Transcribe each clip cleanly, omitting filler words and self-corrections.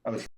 I was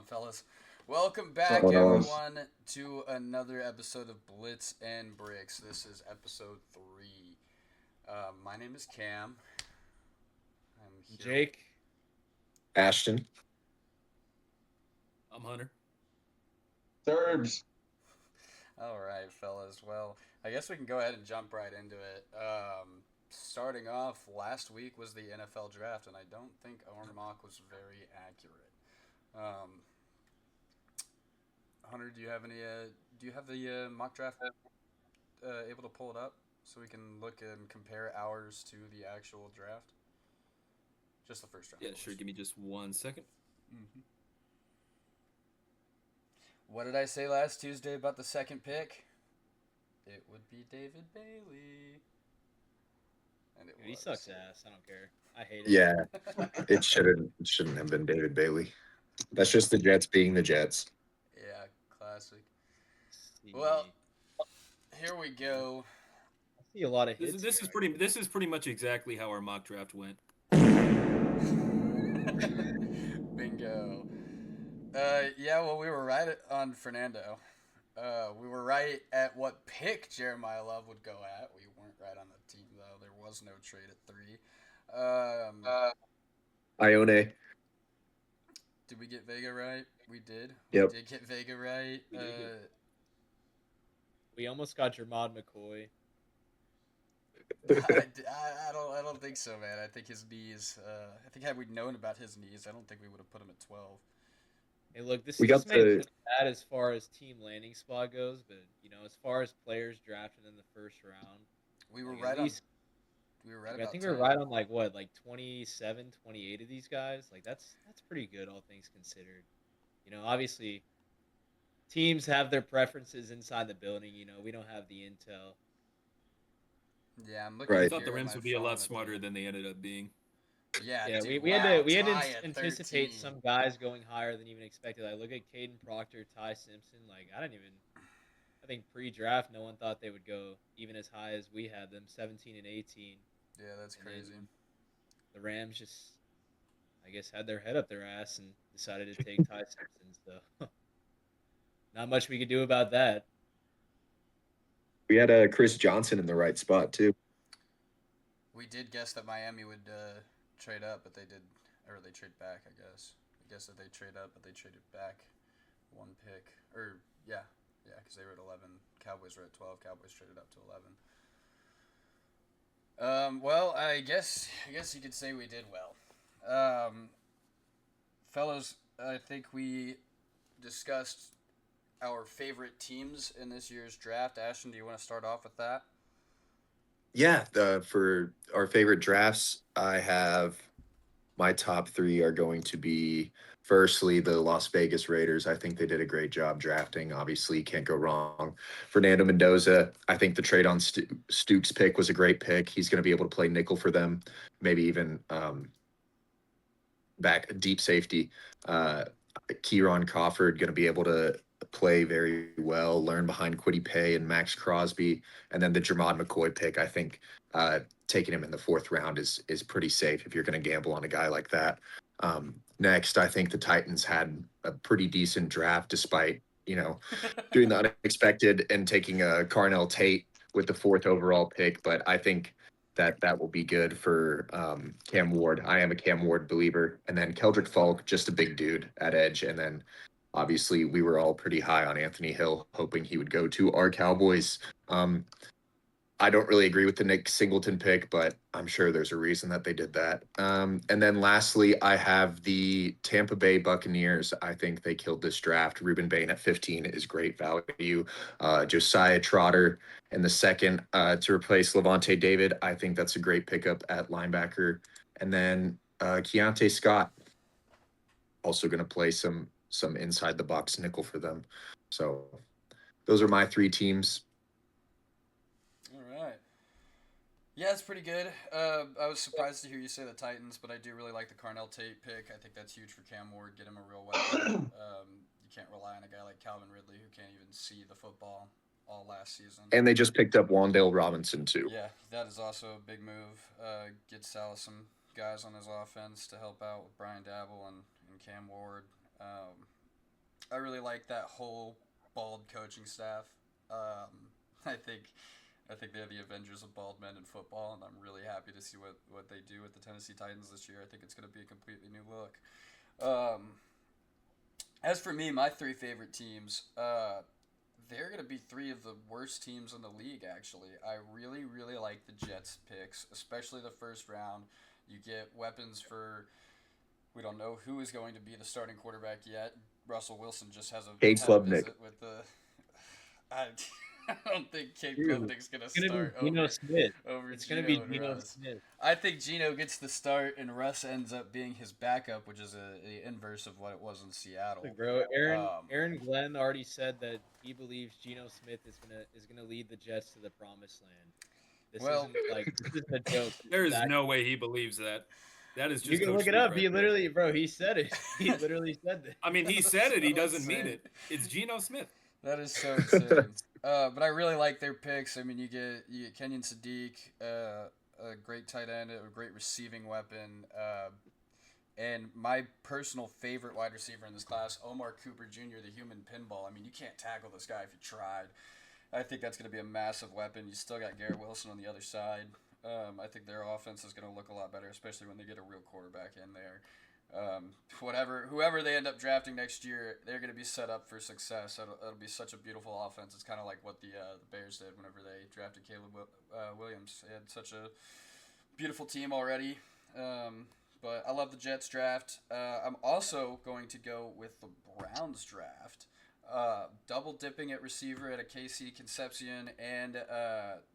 fellas? Welcome What's back, going on? everyone, to another episode of Blitz and Bricks. This is episode 3. My name is Cam. I'm here. Jake. Ashton. I'm Hunter. Serbs. All right, fellas. Well, I guess we can go ahead and jump right into it. Starting off, last week was the NFL draft, and I don't think our mock was very accurate. Um, Hunter, do you have any? Do you have the mock draft able to pull it up so we can look and compare ours to the actual draft? Just the first round, Yeah, of sure. course. Give me just 1 second. Mm-hmm. What did I say last Tuesday about the second pick? It would be David Bailey. And it Dude, he was. sucks ass. I don't care. I hate it. Yeah, it shouldn't have been David Bailey. That's just the Jets being the Jets. Yeah, classic. Well, See, here we go. I see a lot of This is hits this is here. pretty this is pretty much exactly how our mock draft went. Bingo. Yeah, well, we were right on Fernando. We were right at what pick Jeremiah Love would go at. We weren't right on the team, though. There was no trade at 3. Ione. Did we get Vega right? We did. We Yep. did get Vega right. We did. We almost got Jermod McCoy. I don't think so, man. I think his knees. I think had we known about his knees, I don't think we would have put him at 12. Hey, look, this We got this may the look bad as far as team landing spot goes, but as far as players drafted in the first round, We were like right at on. least We were right I about think 10. we were right on like what, like 27, 28 of these guys. Like that's pretty good, all things considered. Obviously teams have their preferences inside the building. We don't have the intel. Yeah, I'm looking I right. thought here the at Rams my would be a phone lot at smarter the. than they ended up being. Yeah, Yeah, dude. we had Wow, to we had to tie at anticipate 13. some guys going higher than even expected. I look at Caden Proctor, Ty Simpson. Like I didn't even. I think pre-draft, no one thought they would go even as high as we had them, 17 and 18. Yeah, that's And crazy. then the Rams just, I guess, had their head up their ass and decided to take Ty Simpson. So not much we could do about that. We had Chris Johnson in the right spot too. We did guess that Miami would trade up, but they did, or they trade back. I guess. We guessed that they trade up, but they traded back one pick. Or yeah, because they were at 11. Cowboys were at 12. Cowboys traded up to 11. Well, I guess you could say we did well. Fellows, I think we discussed our favorite teams in this year's draft. Ashton, do you want to start off with that? Yeah, for our favorite drafts, I have my top three are going to be firstly the Las Vegas Raiders. I think they did a great job drafting. Obviously, can't go wrong. Fernando Mendoza. I think the trade on Stukes pick was a great pick. He's going to be able to play nickel for them, maybe even back deep safety. Kieron Crawford going to be able to play very well, learn behind Quiddy Pay and Max Crosby, and then the Jermod McCoy pick. I think uh, taking him in the fourth round is pretty safe if you're going to gamble on a guy like that. Next, I think the Titans had a pretty decent draft despite doing the unexpected and taking a Carnell Tate with the fourth overall pick. But I think that will be good for Cam Ward. I am a Cam Ward believer. And then Keldrick Falk, just a big dude at edge. And then obviously we were all pretty high on Anthony Hill, hoping he would go to our Cowboys. Um, I don't really agree with the Nick Singleton pick, but I'm sure there's a reason that they did that. And then lastly, I have the Tampa Bay Buccaneers. I think they killed this draft. Ruben Bain at 15 is great value. Josiah Trotter in the second to replace Levante David. I think that's a great pickup at linebacker. And then Keontae Scott also going to play some inside the box nickel for them. So those are my three teams. All right. Yeah, it's pretty good. I was surprised to hear you say the Titans, but I do really like the Carnell Tate pick. I think that's huge for Cam Ward. Get him a real weapon. You can't rely on a guy like Calvin Ridley who can't even see the football all last season. And they just picked up Wandale Robinson too. Yeah, that is also a big move. Get Salah some guys on his offense to help out with Brian Dabble and Cam Ward. I really like that whole bald coaching staff. Um, I think I think they're the Avengers of bald men in football, and I'm really happy to see what they do with the Tennessee Titans this year. I think it's going to be a completely new look. Um, as for me, my three favorite teams, they're going to be three of the worst teams in the league, actually. I really, really like the Jets picks, especially the first round. You get weapons for, we don't know who is going to be the starting quarterback yet. Russell Wilson just Cade had a Klubnik. visit with the. I, I don't think Kate Dude, Klubnik's going to it's gonna start be Geno Smith. over It's gonna Gino be and Geno Russ. Smith. I think Gino gets the start and Russ ends up being his backup, which is the inverse of what it was in Seattle. Look, bro, Aaron Um, Aaron Glenn already said that he believes Geno Smith is gonna lead the Jets to the promised land. Well, This isn't a joke. This There is is no way he believes that. That is You just can Coach look it Speak up. right He there. literally, bro, he said it. He literally said that. I mean, he said it. He so doesn't mean insane. it. It's Geno Smith. That is so insane. But I really like their picks. I mean, you get Kenyon Sadiq, a great tight end, a great receiving weapon, and my personal favorite wide receiver in this class, Omar Cooper Jr., the human pinball. I mean, you can't tackle this guy if you tried. I think that's going to be a massive weapon. You still got Garrett Wilson on the other side. I think their offense is going to look a lot better, especially when they get a real quarterback in there. Whoever they end up drafting next year, they're going to be set up for success. It'll be such a beautiful offense. It's kind of like what the Bears did whenever they drafted Caleb Williams. They had such a beautiful team already. But I love the Jets draft. I'm also going to go with the Browns draft. Double dipping at receiver at a KC Concepcion and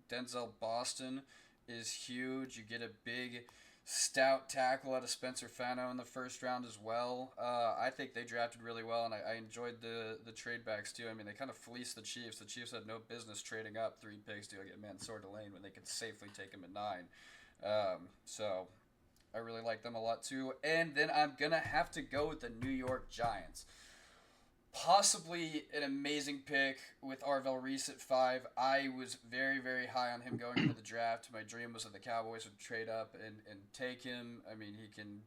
Denzel Boston is huge. You get a big, stout tackle out of Spencer Fano in the first round as well. I think they drafted really well, and I enjoyed the trade backs too. I mean, they kind of fleeced the Chiefs. The Chiefs had no business trading up 3 picks to go get Mansour Delane when they could safely take him at 9. So I really like them a lot too. And then I'm going to have to go with the New York Giants. Possibly an amazing pick with Arvell Reese at 5. I was very, very high on him going into the draft. My dream was that the Cowboys would trade up and take him. I mean, he can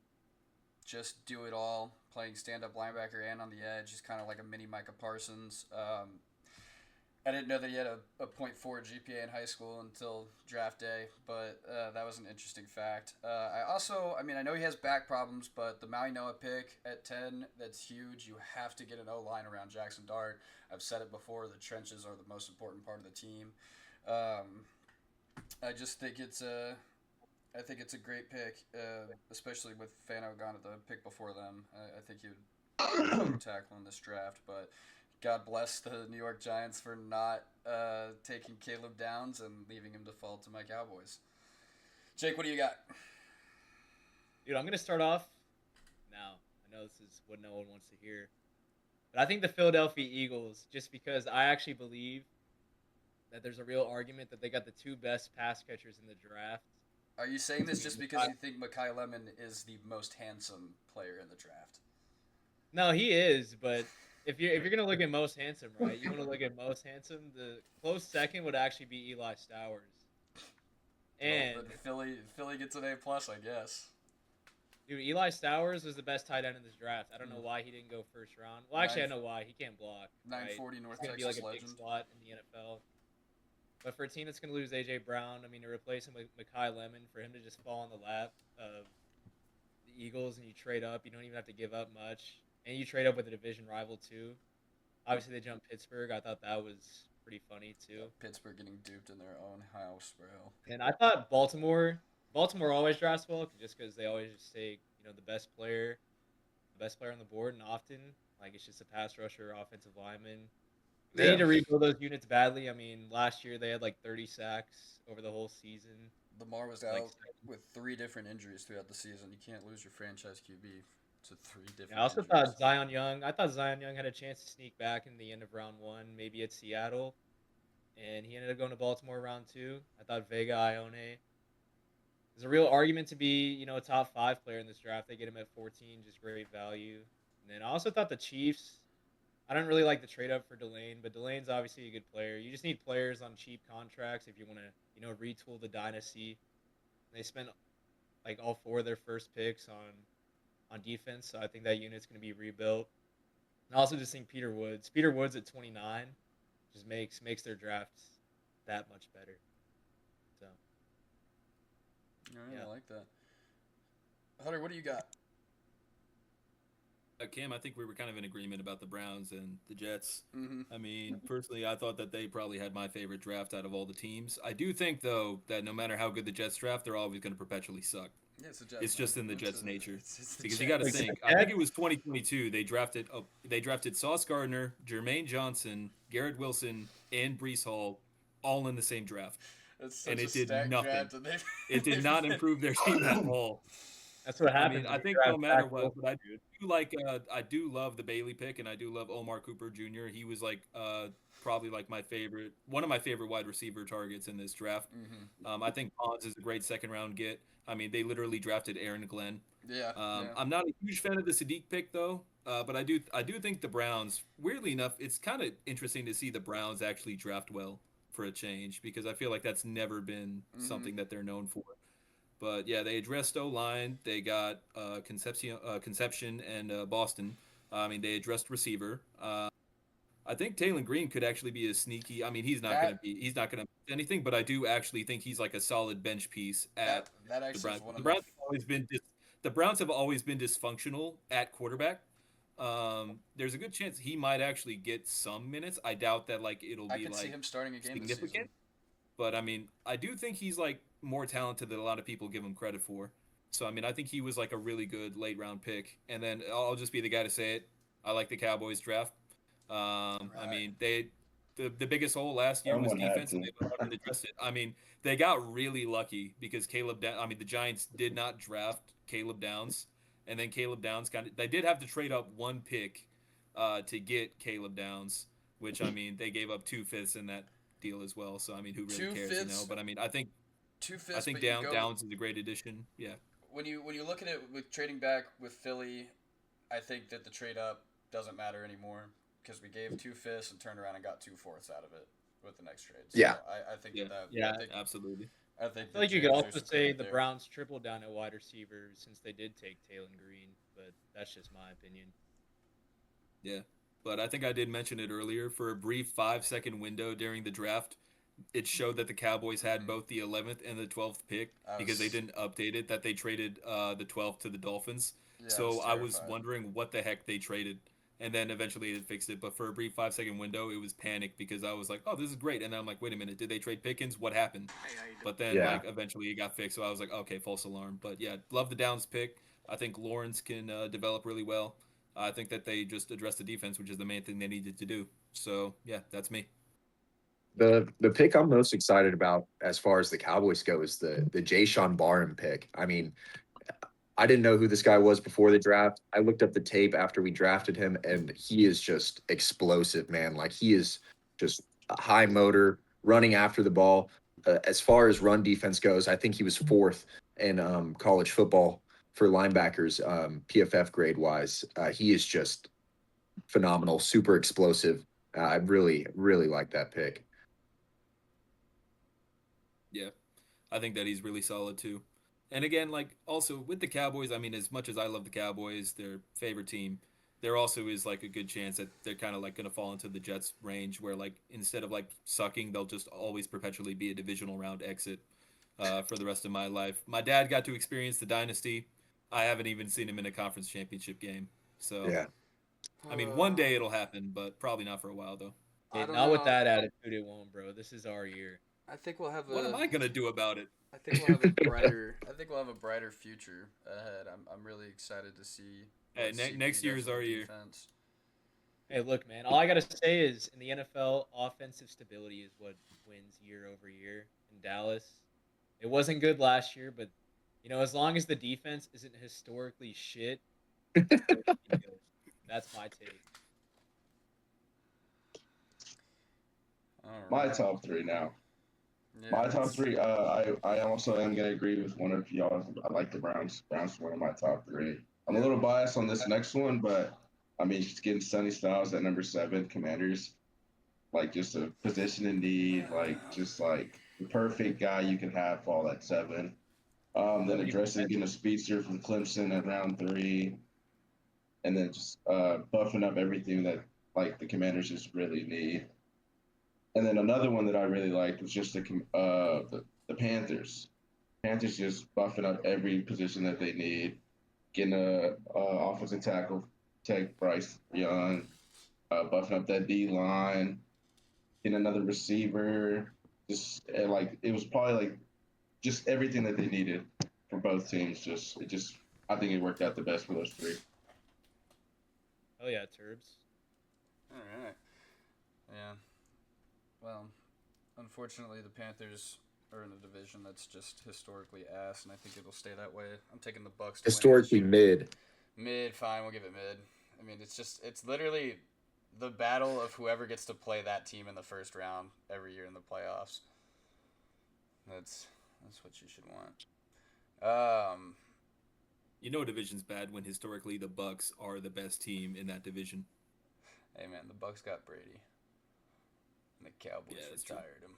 just do it all, playing stand-up linebacker and on the edge. He's kind of like a mini Micah Parsons. I didn't know that he had a .4 GPA in high school until draft day, but that was an interesting fact. I know he has back problems, but the Maui Noah pick at 10, that's huge. You have to get an O-line around Jackson Dart. I've said it before, the trenches are the most important part of the team. I just think it's a great pick, especially with Fano gone at the pick before them. I think he would tackle in this draft, but God bless the New York Giants for not taking Caleb Downs and leaving him to fall to my Cowboys. Jake, what do you got? Dude, I'm gonna start off now. I know this is what no one wants to hear, but I think the Philadelphia Eagles, just because I actually believe that there's a real argument that they got the 2 best pass catchers in the draft. Are you saying this just because you think Mekhi Lemon is the most handsome player in the draft? No, he is, but if you're gonna look at most handsome, right? You want to look at most handsome. The close second would actually be Eli Stowers. And well, Philly gets an A+, I guess. Dude, Eli Stowers was the best tight end in this draft. I don't know why he didn't go first round. Well, actually, I know why. He can't block. 940 North He's gonna Texas be like a legend. big slot in the NFL. But for a team that's going to lose A.J. Brown, I mean, to replace him with Mekhi Lemon, for him to just fall in the lap of the Eagles and you trade up, you don't even have to give up much. And you trade up with a division rival, too. Obviously, they jumped Pittsburgh. I thought that was pretty funny, too. Pittsburgh getting duped in their own house, bro. And I thought Baltimore always drafts well just because they always just take, the best player on the board, and often, like, it's just a pass rusher, offensive lineman. They need to rebuild those units badly. I mean, last year they had like 30 sacks over the whole season. Lamar was out with 3 different injuries throughout the season. You can't lose your franchise QB to 3 different I also injuries. thought Zion Young had a chance to sneak back in the end of round 1, maybe at Seattle. And he ended up going to Baltimore round 2. I thought Vega Ione. There's a real argument to be, a top 5 player in this draft. They get him at 14, just great value. And then I also thought the Chiefs, I don't really like the trade up for Delane, but Delane's obviously a good player. You just need players on cheap contracts if you want to, retool the dynasty. They spent like all 4 of their first picks on defense, so I think that unit's going to be rebuilt. And I also just think Peter Woods. Peter Woods at 29 just makes their drafts that much better. So All right, yeah. I like that. Hunter, what do you got? Cam, I think we were kind of in agreement about the Browns and the Jets. Mm-hmm. I mean, personally, I thought that they probably had my favorite draft out of all the teams. I do think, though, that no matter how good the Jets draft, they're always going to perpetually suck. Yeah, it's the Jets. It's just man. in the Jets' nature. It's the Because you got to Jets. Like, think, the I think it Jets- was 2022. They drafted Sauce Gardner, Jermaine Johnson, Garrett Wilson, and Brees Hall, all in the same draft, It's such and a it did stacked nothing. draft, and It did not improve their team at all. That's what I happens. mean, I when you think draft no matter Zach what, Wilson, but I dude. do like I do love the Bailey pick, and I do love Omar Cooper Jr. He was like probably like one of my favorite wide receiver targets in this draft. Mm-hmm. I think Bonds is a great second round get. I mean, they literally drafted Aaron Glenn. Yeah, yeah. I'm not a huge fan of the Sadiq pick though, but I do think the Browns. Weirdly enough, it's kind of interesting to see the Browns actually draft well for a change because I feel like that's never been Mm-hmm. something that they're known for. But yeah, they addressed O line. They got Conception and Boston. I mean, they addressed receiver. I think Taylor Green could actually be a sneaky. I mean, he's not gonna be anything, but I do actually think he's like a solid bench piece at that the actually Browns. is one The of Browns have always been the Browns have always been dysfunctional at quarterback. There's a good chance he might actually get some minutes. I doubt that like it'll I be could see like him starting a game this season. significant. But I mean, I do think he's like more talented than a lot of people give him credit for. So I mean, I think he was like a really good late round pick. And then I'll just be the guy to say it. I like the Cowboys draft. I mean, the biggest hole last year was Someone had defense, and to. they went out and addressed it. I mean, they got really lucky because I mean, the Giants did not draft Caleb Downs, and then Caleb Downs they did have to trade up one pick to get Caleb Downs, which I mean, they gave up 2/5 in that deal as well. So I mean, who really cares, you know? But I mean, I think 2/5. But Downs is a great addition. Yeah. When you look at it with trading back with Philly, I think that the trade up doesn't matter anymore because we gave 2/5 and turned around and got 2/4 out of it with the next trade. So Yeah. I think Yeah. that Yeah. I think, Absolutely. I think I feel like you could Jags are also super say good the there. Browns tripled down at wide receiver since they did take Taylor Green, but that's just my opinion. Yeah. But I think I did mention it earlier. For a brief 5-second window during the draft, it showed that the Cowboys had both the 11th and the 12th pick because they didn't update it, that they traded the 12th to the Dolphins. Yeah, So I was terrified. wondering what the heck they traded. And then eventually it fixed it. But for a brief 5-second window, it was panic because I was like, oh, this is great. And then I'm like, wait a minute, did they trade Pickens? What happened? But then Yeah. like eventually it got fixed. So I was like, okay, false alarm. But yeah, love the Downs pick. I think Lawrence can develop really well. I think that they just addressed the defense, which is the main thing they needed to do. So yeah, that's me. The pick I'm most excited about as far as the Cowboys go is the Jayshon Barham pick. I mean, I didn't know who this guy was before the draft. I looked up the tape after we drafted him, and he is just explosive, man. Like he is just a high motor, running after the ball. As far as run defense goes, I think he was fourth in college football for linebackers, PFF grade wise. He is just phenomenal, super explosive. I really, really like that pick. Yeah, I think that he's really solid too. And again, like also with the Cowboys, I mean, as much as I love the Cowboys, their favorite team, there also is like a good chance that they're kind of like going to fall into the Jets range where like instead of like sucking, they'll just always perpetually be a divisional round exit for the rest of my life. My dad got to experience the dynasty. I haven't even seen him in a conference championship game. So, Yeah. I mean, one day it'll happen, but probably not for a while though. I Hey, don't not with know. that attitude, it won't, bro. This is our year. I think we'll have What am I going to do about it? I think we'll have a brighter. I think we'll have a brighter future ahead. I'm really excited to see. Hey, what CP next year does is with our the year. defense. Hey, look, man. All I gotta say is, in the NFL, offensive stability is what wins year over year. In Dallas, it wasn't good last year, but you know, as long as the defense isn't historically shit, it should be good. That's my take. All My right. top three now. Yeah, My top let's- three. I also am gonna agree with one of y'all. I like the Browns. Browns are one of my top three. I'm a little biased on this next one, but I mean, just getting Sonny Styles at number 7, Commanders. Like just a position in need, like just like the perfect guy you can have fall at 7. Then addressing getting a speedster from Clemson at round 3. and then just buffing up everything that like the Commanders just really need. And then another one that I really liked was just the Panthers. Panthers just buffing up every position that they need, getting a offensive tackle, take Bryce Young, buffing up that D line, getting another receiver. Just like it was probably like just everything that they needed for both teams. Just I think it worked out the best for those three. Oh yeah, Turbs. All right. Yeah. Well, unfortunately, the Panthers are in a division that's just historically ass, and I think it'll stay that way. I'm taking the Bucks. To Historically win this year. mid. Mid, fine. We'll give it mid. I mean, it's literally the battle of whoever gets to play that team in the first round every year in the playoffs. That's what you should want. You know, division's bad when historically the Bucks are the best team in that division. Hey man, the Bucks got Brady, and the Cowboys that's retired him.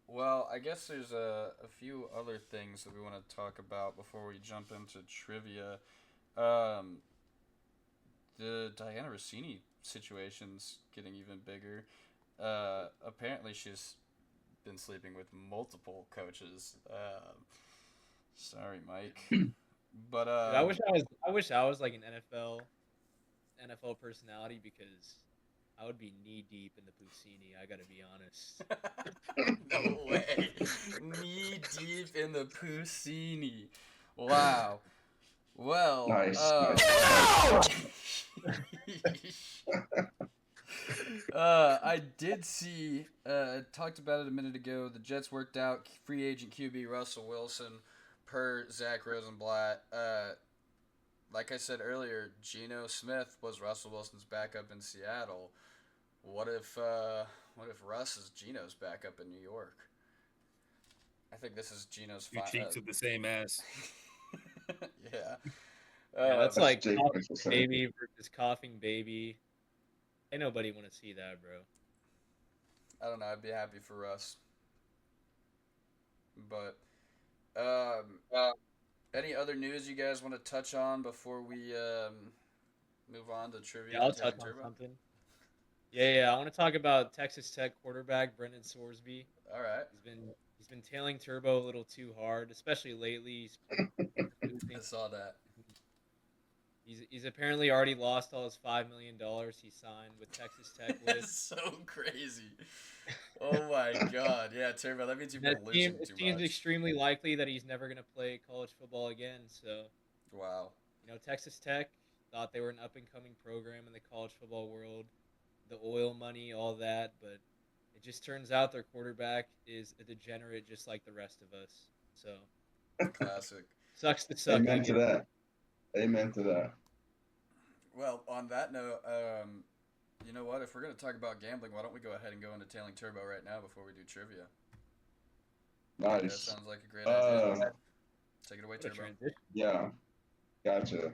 Well, I guess there's a few other things that we want to talk about before we jump into trivia. The Diana Rossini situation's getting even bigger. Apparently, she's been sleeping with multiple coaches. Sorry, Mike. But Dude, I wish I was like an NFL personality because I would be knee deep in the Puccini. I gotta be honest. No way. Knee deep in the Puccini. Wow. Well, Nice. I did see, talked about it a minute ago. The Jets worked out free agent QB Russell Wilson per Zach Rosenblatt. Like I said earlier, Geno Smith was Russell Wilson's backup in Seattle. What if Russ is Geno's backup in New York? I think this is Geno's Two cheeks of the same ass. Yeah. Yeah, that's like Jake coughing Mitchell baby versus coughing baby. Ain't nobody want to see that, bro. I don't know. I'd be happy for Russ. But any other news you guys want to touch on before we move on to trivia? Yeah, I'll touch on something. Yeah. I want to talk about Texas Tech quarterback Brendan Sorsby. All right. He's been tailing Turbo a little too hard, especially lately. I saw that. He's apparently already lost all his $5 million he signed with Texas Tech. That's so crazy. Oh my God. Yeah, Turbo. That means you've been losing too much. It seems extremely likely that he's never gonna play college football again. So, wow. Texas Tech thought they were an up and coming program in the college football world, the oil money, all that, but it just turns out their quarterback is a degenerate just like the rest of us. So, classic. Sucks to suck. Amen to that. Amen to that. Well, on that note, you know what? If we're going to talk about gambling, why don't we go ahead and go into tailing Turbo right now before we do trivia? Nice. That sounds like a great idea. Take it away, Turbo. Yeah, gotcha.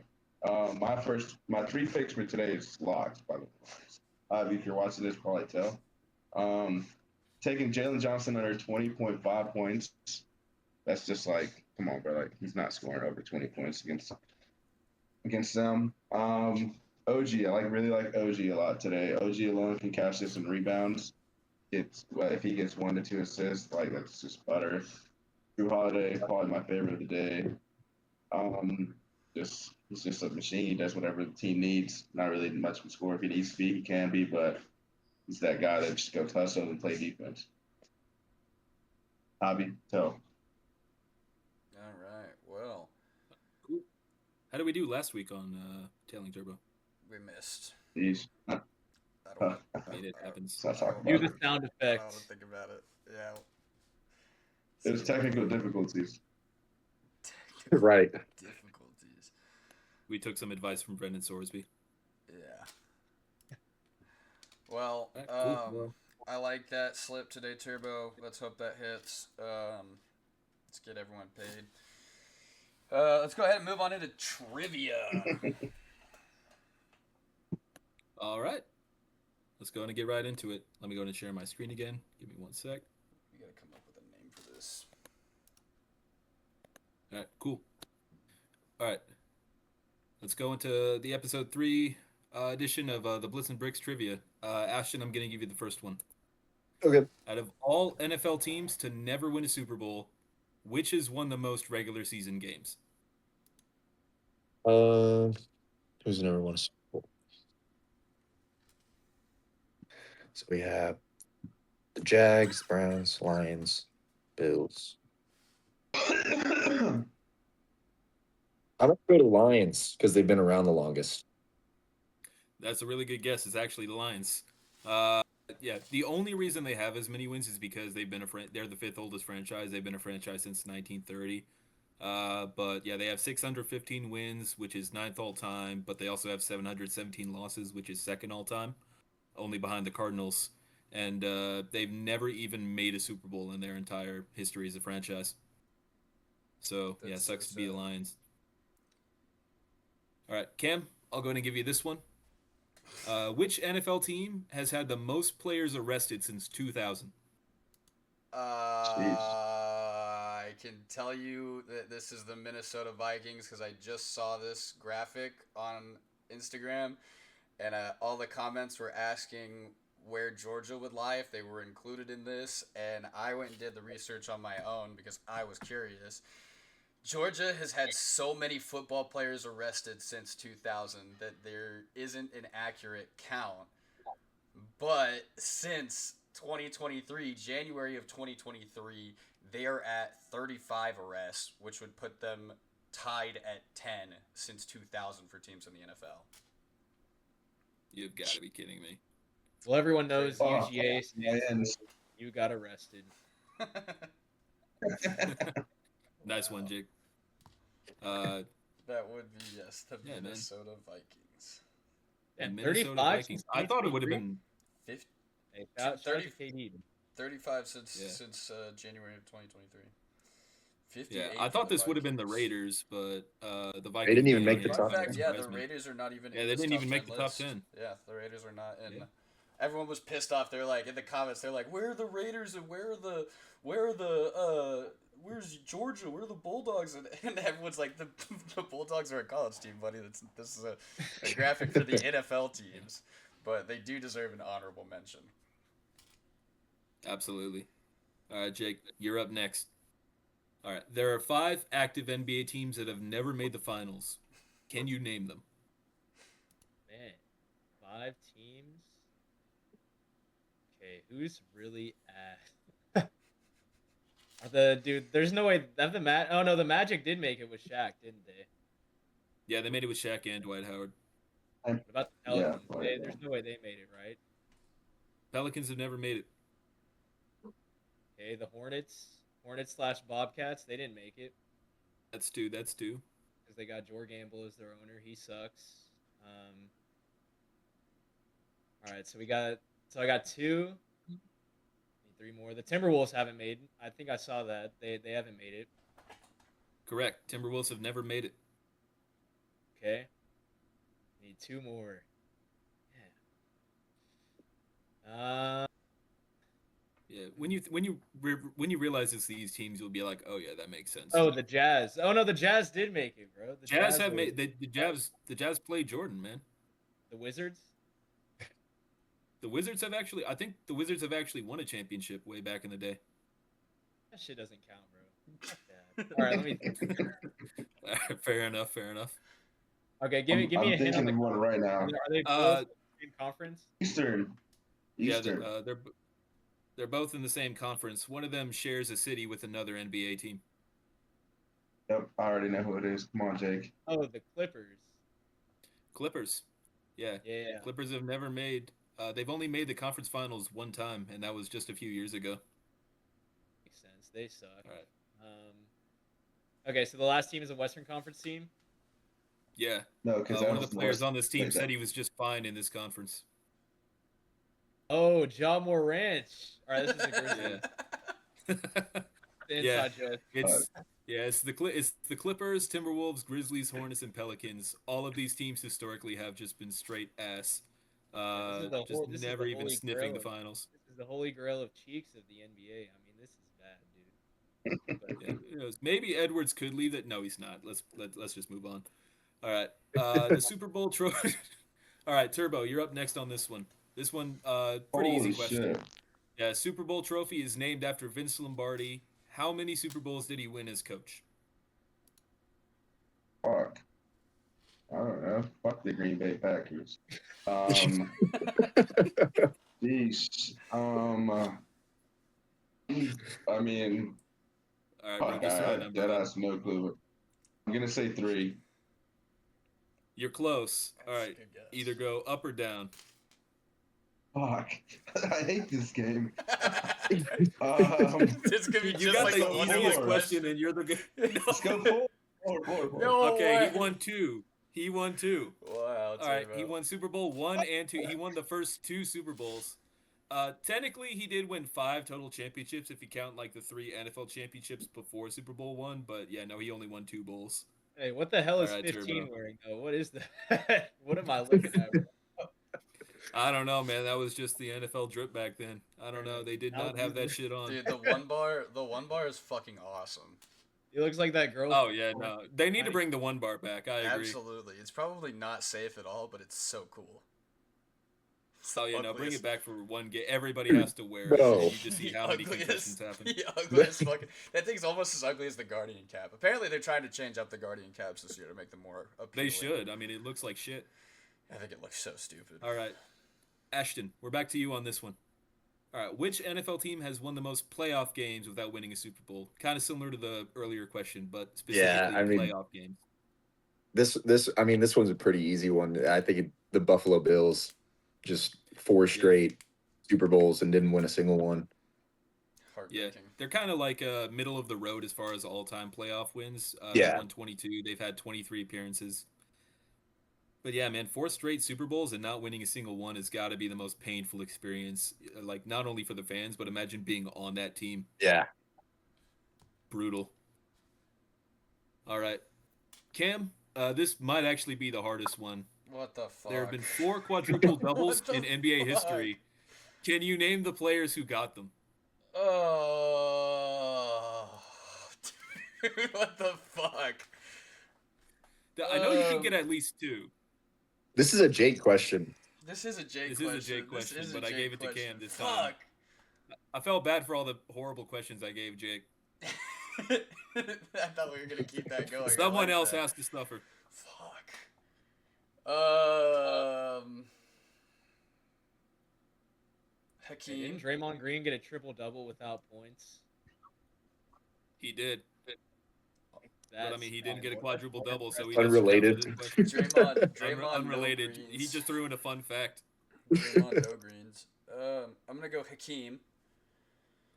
My three picks for today is locked, by the way. If you're watching this, probably tell. Taking Jalen Johnson under 20.5 points. That's just like, come on, bro. Like, he's not scoring over 20 points against them. OG, I really like OG a lot today. OG alone can catch this in rebounds. If he gets 1 to 2 assists, like that's just butter. Drew Holiday, probably my favorite of the day. He's just a machine. He does whatever the team needs. Not really much of a score. If he needs to be, he can be, but he's that guy that just goes hustle and play defense. Hobby, tell. All right. Well, cool. How did we do last week on tailing Turbo? We missed. Jeez. I mean, it happens. Do the sound effects. I don't think about it. Yeah. There's technical difficulties. Right. Difficulties. We took some advice from Brendan Sorsby. Yeah. Well, cool. I like that slip today, Turbo. Let's hope that hits. Let's get everyone paid. Let's go ahead and move on into trivia. All right. Let's go and get right into it. Let me go and share my screen again. Give me 1 sec. We gotta come up with a name for this. All right, cool. All right. let's go into the episode 3 edition of the Blitz and Bricks trivia. Ashton, I'm going to give you the first one. Okay. Out of all NFL teams to never win a Super Bowl, which has won the most regular season games? Who's never won a Super Bowl? So we have the Jags, Browns, Lions, Bills. I'm gonna go to Lions because they've been around the longest. That's a really good guess. It's actually the Lions. Yeah, the only reason they have as many wins is because they've been they're the 5th oldest franchise. They've been a franchise since 1930. But yeah, they have 615 wins, which is 9th all time. But they also have 717 losses, which is 2nd all time, only behind the Cardinals. And they've never even made a Super Bowl in their entire history as a franchise. So yeah, That's sucks so to be the sad. Lions. All right, Cam, I'll go ahead and give you this one. Which NFL team has had the most players arrested since 2000? I can tell you that this is the Minnesota Vikings because I just saw this graphic on Instagram, and all the comments were asking where Georgia would lie if they were included in this, and I went and did the research on my own because I was curious. Georgia has had so many football players arrested since 2000 that there isn't an accurate count. But since 2023, January of 2023, they are at 35 arrests, which would put them tied at 10 since 2000 for teams in the NFL. You've got to be kidding me. Well, everyone knows Oh, UGA stands man. for you got arrested. Nice one, Jake. That would be, yes, the Yeah, man. Minnesota Vikings. And Minnesota 35 Vikings. since I thought it would have 2023? been. 50, Hey, shout out 30 to KD. 35 since Yeah. January of 2023. 58 Yeah, I for thought the this would have been the Vikings. Raiders, but the Vikings. didn't even being make the in Fun top fact, yeah, the surprised me. Raiders are not even Yeah, in they this didn't top even make 10 the top list. 10. Yeah, the Raiders are not in. Yeah. Everyone was pissed off. They're like in the comments. They're like, "Where are the Raiders and where's Georgia? Where are the Bulldogs?" And everyone's like, "The Bulldogs are a college team, buddy. This is a graphic for the NFL teams, but they do deserve an honorable mention." Absolutely. All right, Jake, you're up next. All right, there are 5 active NBA teams that have never made the finals. Can you name them? Man, 5 teams. Okay, who's really at? There's no way that oh no, the Magic did make it with Shaq, didn't they? Yeah, they made it with Shaq and Dwight Howard. What about the Yeah, Pelicans? right. There's no way they made it, right? Pelicans have never made it. Okay, the Hornets/Bobcats, they didn't make it That's two. because they got Jor Gamble as their owner. He sucks. All right, so I got 2. Need 3 more. The Timberwolves haven't made. I think I saw that they haven't made it. Correct. Timberwolves have never made it. Okay. Need 2 more. Yeah. Yeah, when you realize it's these teams, you'll be like, oh yeah, that makes sense. Oh, the Jazz. Oh no, the Jazz did make it, bro. The Jazz have were- made the Jazz played Jordan, man. the Wizards. The Wizards have actually, I think the Wizards have actually won a championship way back in the day. That shit doesn't count, bro. Fuck that. All right, let me. Fair enough. Okay, give me I'm a hint on thinking the. of one right now. Are they both in conference? Eastern. Yeah, they're both in the same conference. One of them shares a city with another NBA team. Yep, I already know who it is. Come on, Jake. Oh, the Clippers. Clippers. Yeah. Yeah. Clippers have never made. They've only made the conference finals one time, and that was just a few years ago. Makes sense. They suck. All right. Okay, so the last team is a Western Conference team. Yeah. No, because One of the players on this team said he was just fine in this conference. Oh, Ja Morant. All right, this is a Grizzlies. The inside joke. It's the Clippers, Timberwolves, Grizzlies, Hornets, and Pelicans. All of these teams historically have just been straight ass. This is Never the even holy sniffing the grail. finals. This is the holy grail of cheeks of the NBA. I mean, this is bad, dude. Yeah, maybe Edwards could leave it. No, he's not. Let's just move on. All right. The Super Bowl trophy. All right, Turbo, you're up next on this one. This one, pretty easy Holy question. shit. Yeah, Super Bowl trophy is named after Vince Lombardi. How many Super Bowls did he win as coach? Fuck. I don't know. Fuck the Green Bay Packers. Um, Jeez. I mean, All right, bro, fuck, just throw I a have number dead out. ass no clue. I'm gonna say 3. You're close. All That's a right, good guess. either go up or down. Fuck. I hate this game. It's gonna be You just got like the the one easiest four. question, and you're the good. Let's go 4. 4. No Okay, way. he won 2. He won 2. Wow. All right, he Turbo. won Super Bowl 1 and 2. He won the first 2 Super Bowls. Technically, he did win 5 total championships if you count like the 3 NFL championships before Super Bowl 1. But yeah, no, he only won 2 bowls. Hey, what the hell is Alright, 15 Turbo. wearing though? What is that? What am I looking at? I don't know, man. That was just the NFL drip back then. I don't know. They did not have that shit on. Dude, the one bar is fucking awesome. He looks like that girl. Oh yeah, no. They need to bring the 1 bar back. I agree. Absolutely. It's probably not safe at all, but it's so cool. It's the Oh yeah, no. Bring ugliest- it back for one game. Everybody has to wear it. Bro. And you just see the how many ugliest- concussions happen. The ugliest fucking. That thing's almost as ugly as the Guardian cap. Apparently, they're trying to change up the Guardian caps this year to make them more appealing. They should. I mean, it looks like shit. I think it looks so stupid. All right, Ashton, we're back to you on this one. All right, which NFL team has won the most playoff games without winning a Super Bowl? Kind of similar to the earlier question, but specifically I mean, playoff games. This one's a pretty easy one. I think the Buffalo Bills just 4 straight Super Bowls and didn't win a single one. Yeah, Heartbreaking. they're kind of like middle of the road as far as all-time playoff wins. Yeah. They won 22. They've had 23 appearances. But yeah, man, 4 straight Super Bowls and not winning a single one has got to be the most painful experience. Like, not only for the fans, but imagine being on that team. Yeah. Brutal. All right. Cam, this might actually be the hardest one. What the fuck? There have been 4 quadruple doubles What in the NBA fuck? history. Can you name the players who got them? Oh, dude, what the fuck? I know you can get at least 2. This is a Jake question. This is a Jake This question. is a Jake question, This is a but I Jake gave it to question. Cam this time. Fuck. I felt bad for all the horrible questions I gave Jake. I thought we were gonna keep that going. I Someone like else that. has to suffer. Fuck. Hey, Hakeem. didn't Draymond Green get a triple double without points? He did. But I mean, he didn't get a what- quadruple double, so he Unrelated. doesn't count for this question. Draymond. Unrelated. No He greens. just threw in a fun fact. Draymond no greens. I'm gonna go Hakeem.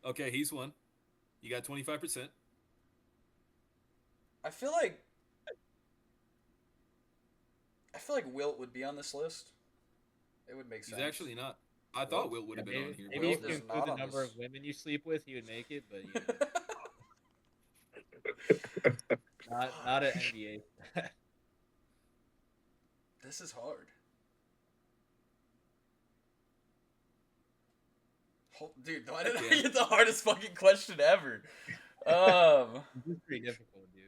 Okay, he's one. You got 25%. I feel like Wilt would be on this list. It would make sense. He's actually not. I thought Wilt would have been on here. Maybe Wilt if you is include not the on number this. of women you sleep with, he would make it. But you know, not an NBA. This is hard. Dude, why did I Okay. get the hardest fucking question ever? This is pretty difficult, dude.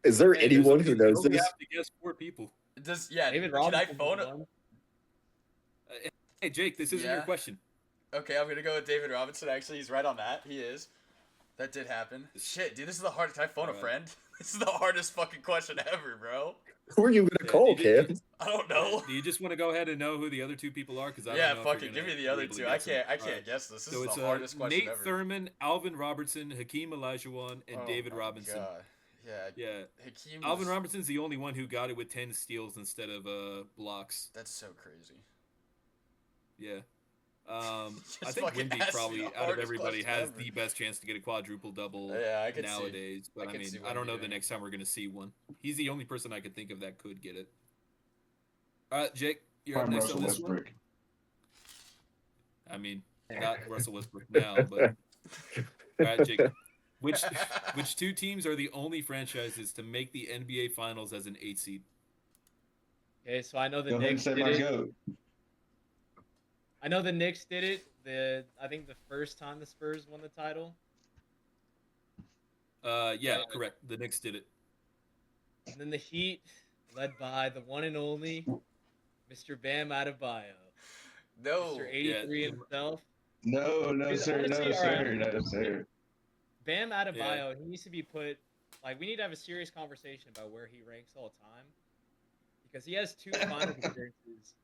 Is there Hey, there's anyone only- who knows you only this? have to guess 4 people. David can I Robinson. phone it? won. Hey, Jake, this isn't your Yeah. question. Okay, I'm gonna go with David Robinson. Actually, he's right on that. He is. That did happen. Shit, dude, this is the hardest. Can I phone a Alright. friend? This is the hardest fucking question ever, bro. Who are you gonna Yeah, call, do you- Cam? I don't know. Do you just want to go ahead and know who the other 2 people are? Because I Yeah, don't know if fuck you're it. Give gonna me the other be able to 2. I guess them. can't Alright. guess this. This So is it's the hardest question Nate ever. Thurman, Alvin Robertson, Hakeem Olajuwon, and Oh David my Robinson. God. Yeah, Yeah, Hakeem. Alvin was- Robinson's the only one who got it with 10 steals instead of blocks. That's so crazy. Yeah. Just I think fucking Wimby asked probably the out of hardest everybody question has ever. the best chance to get a quadruple double Yeah, I could see. nowadays. But I I could mean, see I don't Wemby know the doing it. next time we're gonna see one. He's the only person I could think of that could get it. All right, Jake, you're up I'm next Russell on this one. Westbrook. I mean, not Russell Westbrook now, but all right, Jake. Which 2 teams are the only franchises to make the NBA Finals as an 8 seed? Okay, so I know the Go ahead and Knicks say did my it. goat. I know the Knicks did it. I think the first time the Spurs won the title. Yeah, correct. The Knicks did it. And then the Heat. led by the one and only Mr. Bam Adebayo. No. Mr. 83 himself. No, Dude, sir, honestly, no, all sir, right. no, sir. Bam Adebayo, he needs to be put like we need to have a serious conversation about where he ranks all time because he has 2 final appearances,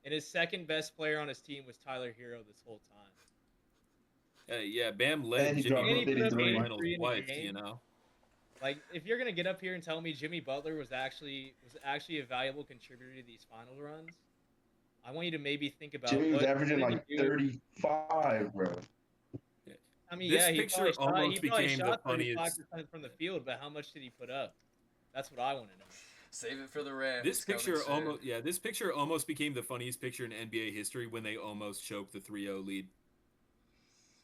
and his second best player on his team was Tyler Hero this whole time. Yeah, Bam led And he Jimmy dropped And he Butler put to up the 83. finals 83 in a twice. game. You know. Like, if you're gonna get up here and tell me Jimmy Butler was actually a valuable contributor to these final runs, I want you to maybe think about Jimmy was what averaging did he like do? 35, bro. I mean, This yeah, he picture probably almost became the shot funniest. 35% from the field, but how much did he put up? That's what I want to know. Save it for the Rams. This picture coming soon. this picture almost became the funniest picture in NBA history when they almost choked the 3-0 lead.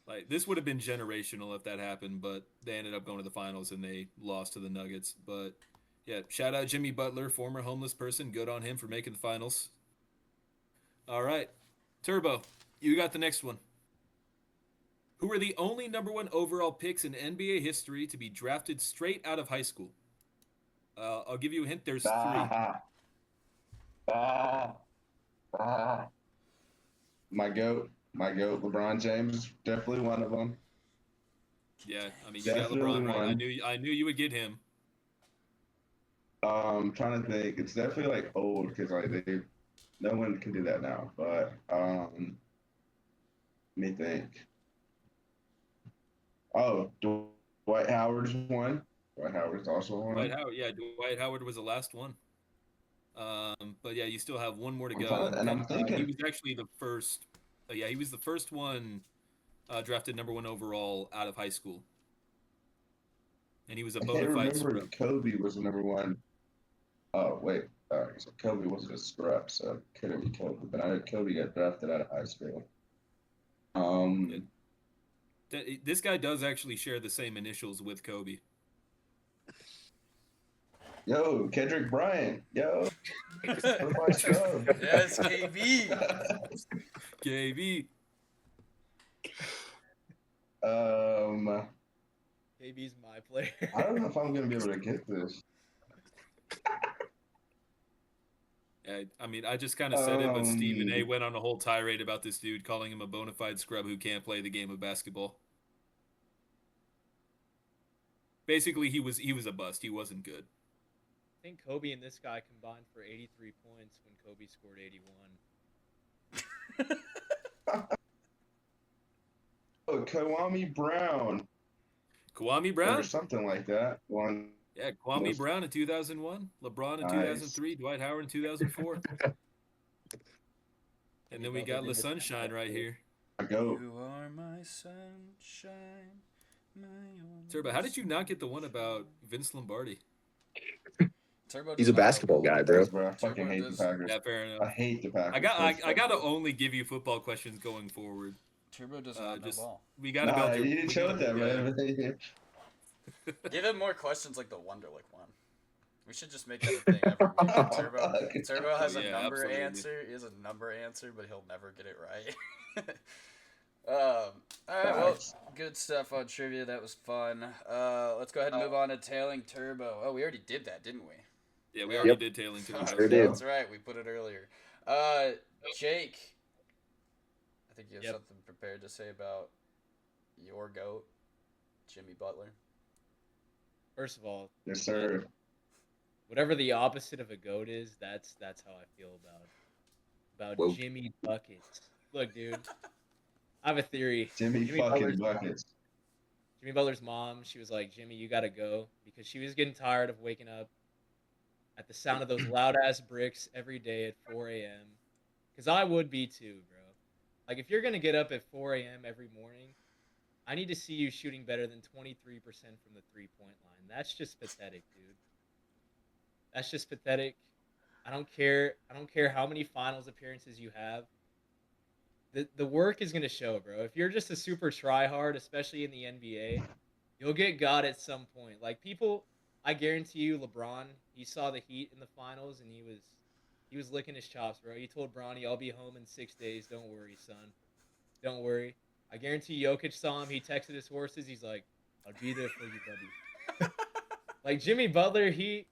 Like, this would have been generational if that happened, but they ended up going to the finals and they lost to the Nuggets. But yeah, shout out Jimmy Butler, former homeless person. Good on him for making the finals. All right, Turbo, you got the next one. Who are the only number 1 overall picks in NBA history to be drafted straight out of high school? I'll give you a hint. There's 3. My goat, LeBron James, definitely one of them. Yeah, I mean, you got Definitely LeBron right. one. I knew you would get him. Trying to think. It's definitely like old because like no one can do that now. But let me think. Oh, Dwight Howard's one. Dwight Howard's also one. Dwight Howard was the last one. But yeah, you still have one more to I'm go. trying- and I'm thinking- he was actually the first. He was the first one drafted number 1 overall out of high school, and he was a I bona can't fide remember scrub. if Kobe was the number 1. Oh wait, so Kobe wasn't a scrub, so it couldn't be Kobe. But I know Kobe got drafted out of high school. This guy does actually share the same initials with Kobe. Yo, Kendrick Bryant. Yo, certified scrub. Yes, KB. KB. KB's my player. I don't know if I'm gonna be able to get this. I mean, I just kind of said it, but Stephen A. went on a whole tirade about this dude, calling him a bona fide scrub who can't play the game of basketball. Basically, he was a bust. He wasn't good. I think Kobe and this guy combined for 83 points when Kobe scored 81. Oh, Kwame Brown. Kwame Brown? Or something like that. One. Yeah, Kwame Brown in 2001, LeBron in 2003, Dwight Howard in 2004. And then we got La Sunshine right here. You are my sunshine, my only Turbo, how did you not get the one about Vince Lombardi? Turbo He's a does not basketball know. guy, bro. I fucking hate the Packers. Yeah, fair enough. I hate the Packers. I got to only give you football questions going forward. Turbo does not know ball. We got to Nah, build your. you didn't show that, man. Give him more questions like the Wonderlic one. We should just make that a thing every week. Turbo has a number absolutely. answer. He has a number answer, but he'll never get it right. All right, well, good stuff on trivia. That was fun. Let's go ahead and move on to Tailing Turbo. Oh, we already did that, didn't we? Yeah, we already did Tailing Turbo. Sure did. That's right. We put it earlier. Jake, I think you have something prepared to say about your GOAT, Jimmy Butler. First of all, Yes, sir. whatever the opposite of a GOAT is, that's how I feel about Whoa. Jimmy Buckets. Look, dude, I have a theory. Jimmy fucking Buckets. Jimmy Butler's mom, she was like, Jimmy, you gotta go, because she was getting tired of waking up at the sound of those loud ass bricks every day at 4 a.m. Because I would be too, bro. Like, if you're gonna get up at 4 a.m. every morning, I need to see you shooting better than 23% from the 3-point line. That's just pathetic, dude. That's just pathetic. I don't care how many finals appearances you have. The work is gonna show, bro. If you're just a super tryhard, especially in the NBA, you'll get got at some point. Like, people, I guarantee you, LeBron, he saw the Heat in the finals and he was licking his chops, bro. He told Bronny, "I'll be home in 6 days. Don't worry, son. Don't worry." I guarantee Jokic saw him. He texted his horses. He's like, "I'll be there for you, buddy." Like, Jimmy Butler, he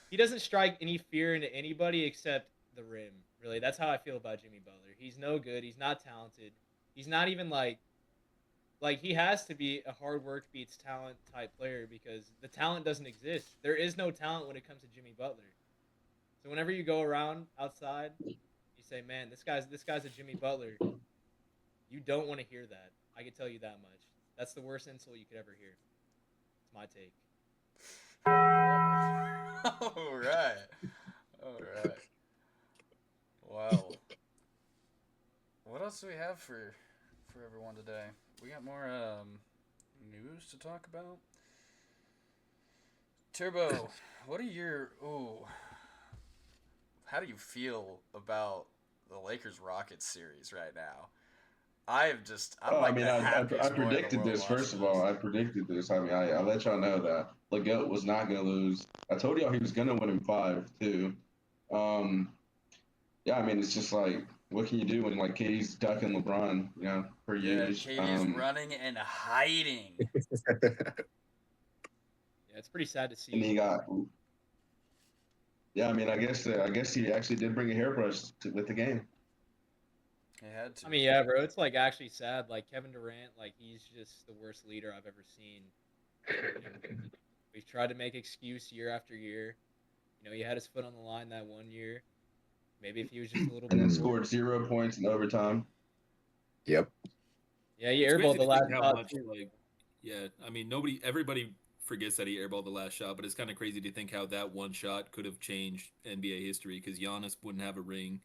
he doesn't strike any fear into anybody except the rim. Really, that's how I feel about Jimmy Butler. He's no good. He's not talented. He's not even like he has to be a hard work beats talent type player because the talent doesn't exist. There is no talent when it comes to Jimmy Butler. So whenever you go around outside, you say, "Man, this guy's a Jimmy Butler." You don't want to hear that. I can tell you that much. That's the worst insult you could ever hear. It's my take. All right. All right. Wow. What else do we have for everyone today? We got more news to talk about. Turbo, what are your how do you feel about the Lakers Rockets series right now? I'm Oh, I like mean, the I happiest boy in the predicted world this. First watching of all, this. I predicted this. I mean, I let y'all know that Leggett was not going to lose. I told y'all he was going to win in 5 too. Um, yeah, I mean, it's just like, what can you do when like KD's ducking LeBron, per Yeah, use. KD's running and hiding. Yeah, it's pretty sad to And see. he got, yeah, I mean, I guess he actually did bring a hairbrush with the game. He had to. I mean, yeah, bro, it's like actually sad. Like Kevin Durant, like he's just the worst leader I've ever seen. We've tried to make excuse year after year. He had his foot on the line that one year. Maybe if he was just a little And then bit more. scored 0 points in overtime. Yep. Yeah, he It's airballed crazy the to last think how shot much too. yeah. I mean, everybody forgets that he airballed the last shot, but it's kind of crazy to think how that one shot could have changed NBA history because Giannis wouldn't have a ring.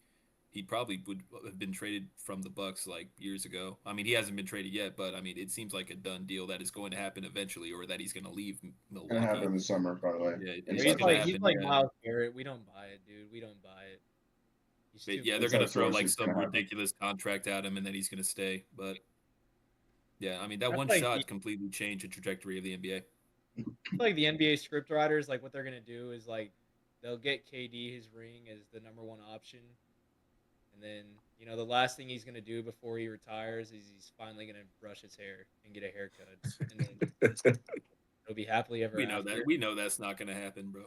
He probably would have been traded from the Bucks like years ago. I mean, he hasn't been traded yet, but I mean, it seems like a done deal that is going to happen eventually, or that he's going to leave Gonna happen Milwaukee. in the summer, by the way. Yeah, In it's going to He's happen. like Yeah. Miles Garrett. We don't buy it, dude. We don't buy it. He's too But yeah, good. they're It's going to throw outsourced. like It's some gonna happen. ridiculous contract at him, and then he's going to stay. But yeah, I mean, that That's one like shot completely changed the trajectory of the NBA. the NBA script writers, like what they're gonna do is like they'll get KD his ring as the number one option, and then the last thing he's gonna do before he retires is he's finally gonna brush his hair and get a haircut, and then it'll be happily ever We know after. that. We know that's not going to happen, bro.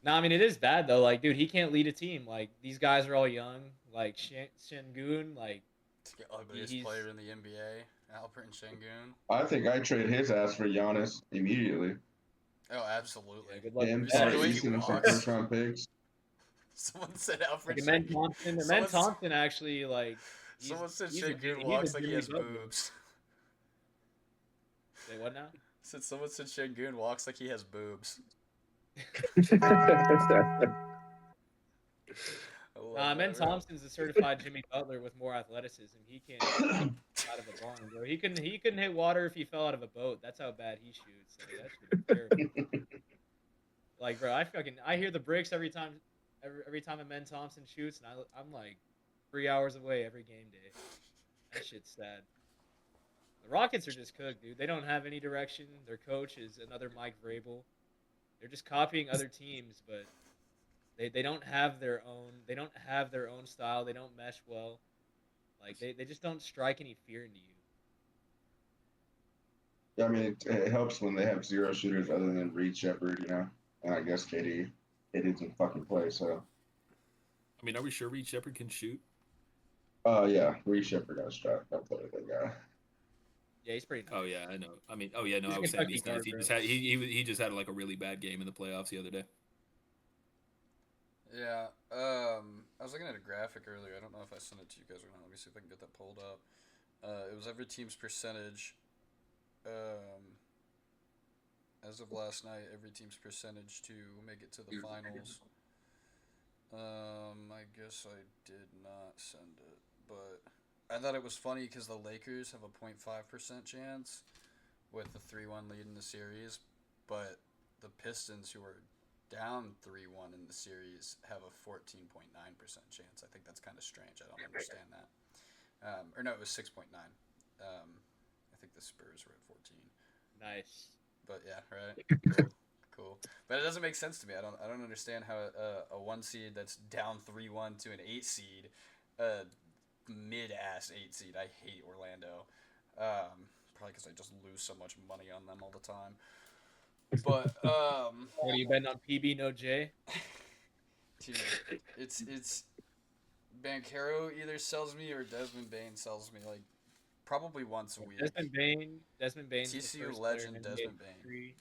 No, I mean it is bad though. Like, dude, he can't lead a team. Like these guys are all young. Like Shengun, like It's the ugliest he's player in the NBA, Alperen Şengün. I think I trade his ass for Giannis immediately. Oh, absolutely. yeah, good luck. Him, You see the Tari way he Eason, and some walks? first round picks. Someone said Like Alfred Amen Şengün. Thompson. Amen Someone, Thompson actually like someone said he's a Şengün he's walks a like he Jimmy has Butler. boobs. Say what now? Someone said Şengün walks like he has boobs. I love Amen that, bro. Thompson's a certified Jimmy Butler with more athleticism. He can hit out of a barn, bro. He couldn't hit water if he fell out of a boat. That's how bad he shoots. Like, that shit is terrible. Like, bro, I hear the bricks every time Amen Thompson shoots, and I'm like 3 hours away every game day. That shit's sad. The Rockets are just cooked, dude. They don't have any direction. Their coach is another Mike Vrabel. They're just copying other teams, but they don't have their own. They don't have their own style. They don't mesh well. Like they just don't strike any fear into you. Yeah, I mean, it helps when they have 0 shooters other than Reed Shepard, and I guess KD. KD doesn't fucking play, so. I mean, are we sure Reed Shepard can shoot? Yeah, Reed Shepard got strapped. Don't play with that guy. Yeah, he's pretty. Nice. Oh yeah, I know. I mean, oh yeah, no, He's I was saying he's Kentucky nice. He guard, just bro. had he just had like a really bad game in the playoffs the other day. Yeah. I was looking at a graphic earlier. I don't know if I sent it to you guys or not. Let me see if I can get that pulled up. It was every team's percentage. As of last night, every team's percentage to make it to the finals. I guess I did not send it, but I thought it was funny because the Lakers have a 0.5% chance with the 3-1 lead in the series, but the Pistons, who are down 3-1 in the series, have a 14.9% chance. I think that's kind of strange. I don't understand that. Or no, it was 6.9. I think the Spurs were at 14. Nice. But yeah, right. Cool. But it doesn't make sense to me. I don't understand how a 1 seed that's down 3-1 to an 8 seed, mid-ass 8 seed. I hate Orlando. Probably because I just lose so much money on them all the time. But What are you betting on PB no J? Dude, it's Bancaro either sells me or Desmond Bain sells me like probably once a week. Desmond Bain's the TCU first legend player in NBA Desmond Bain. history.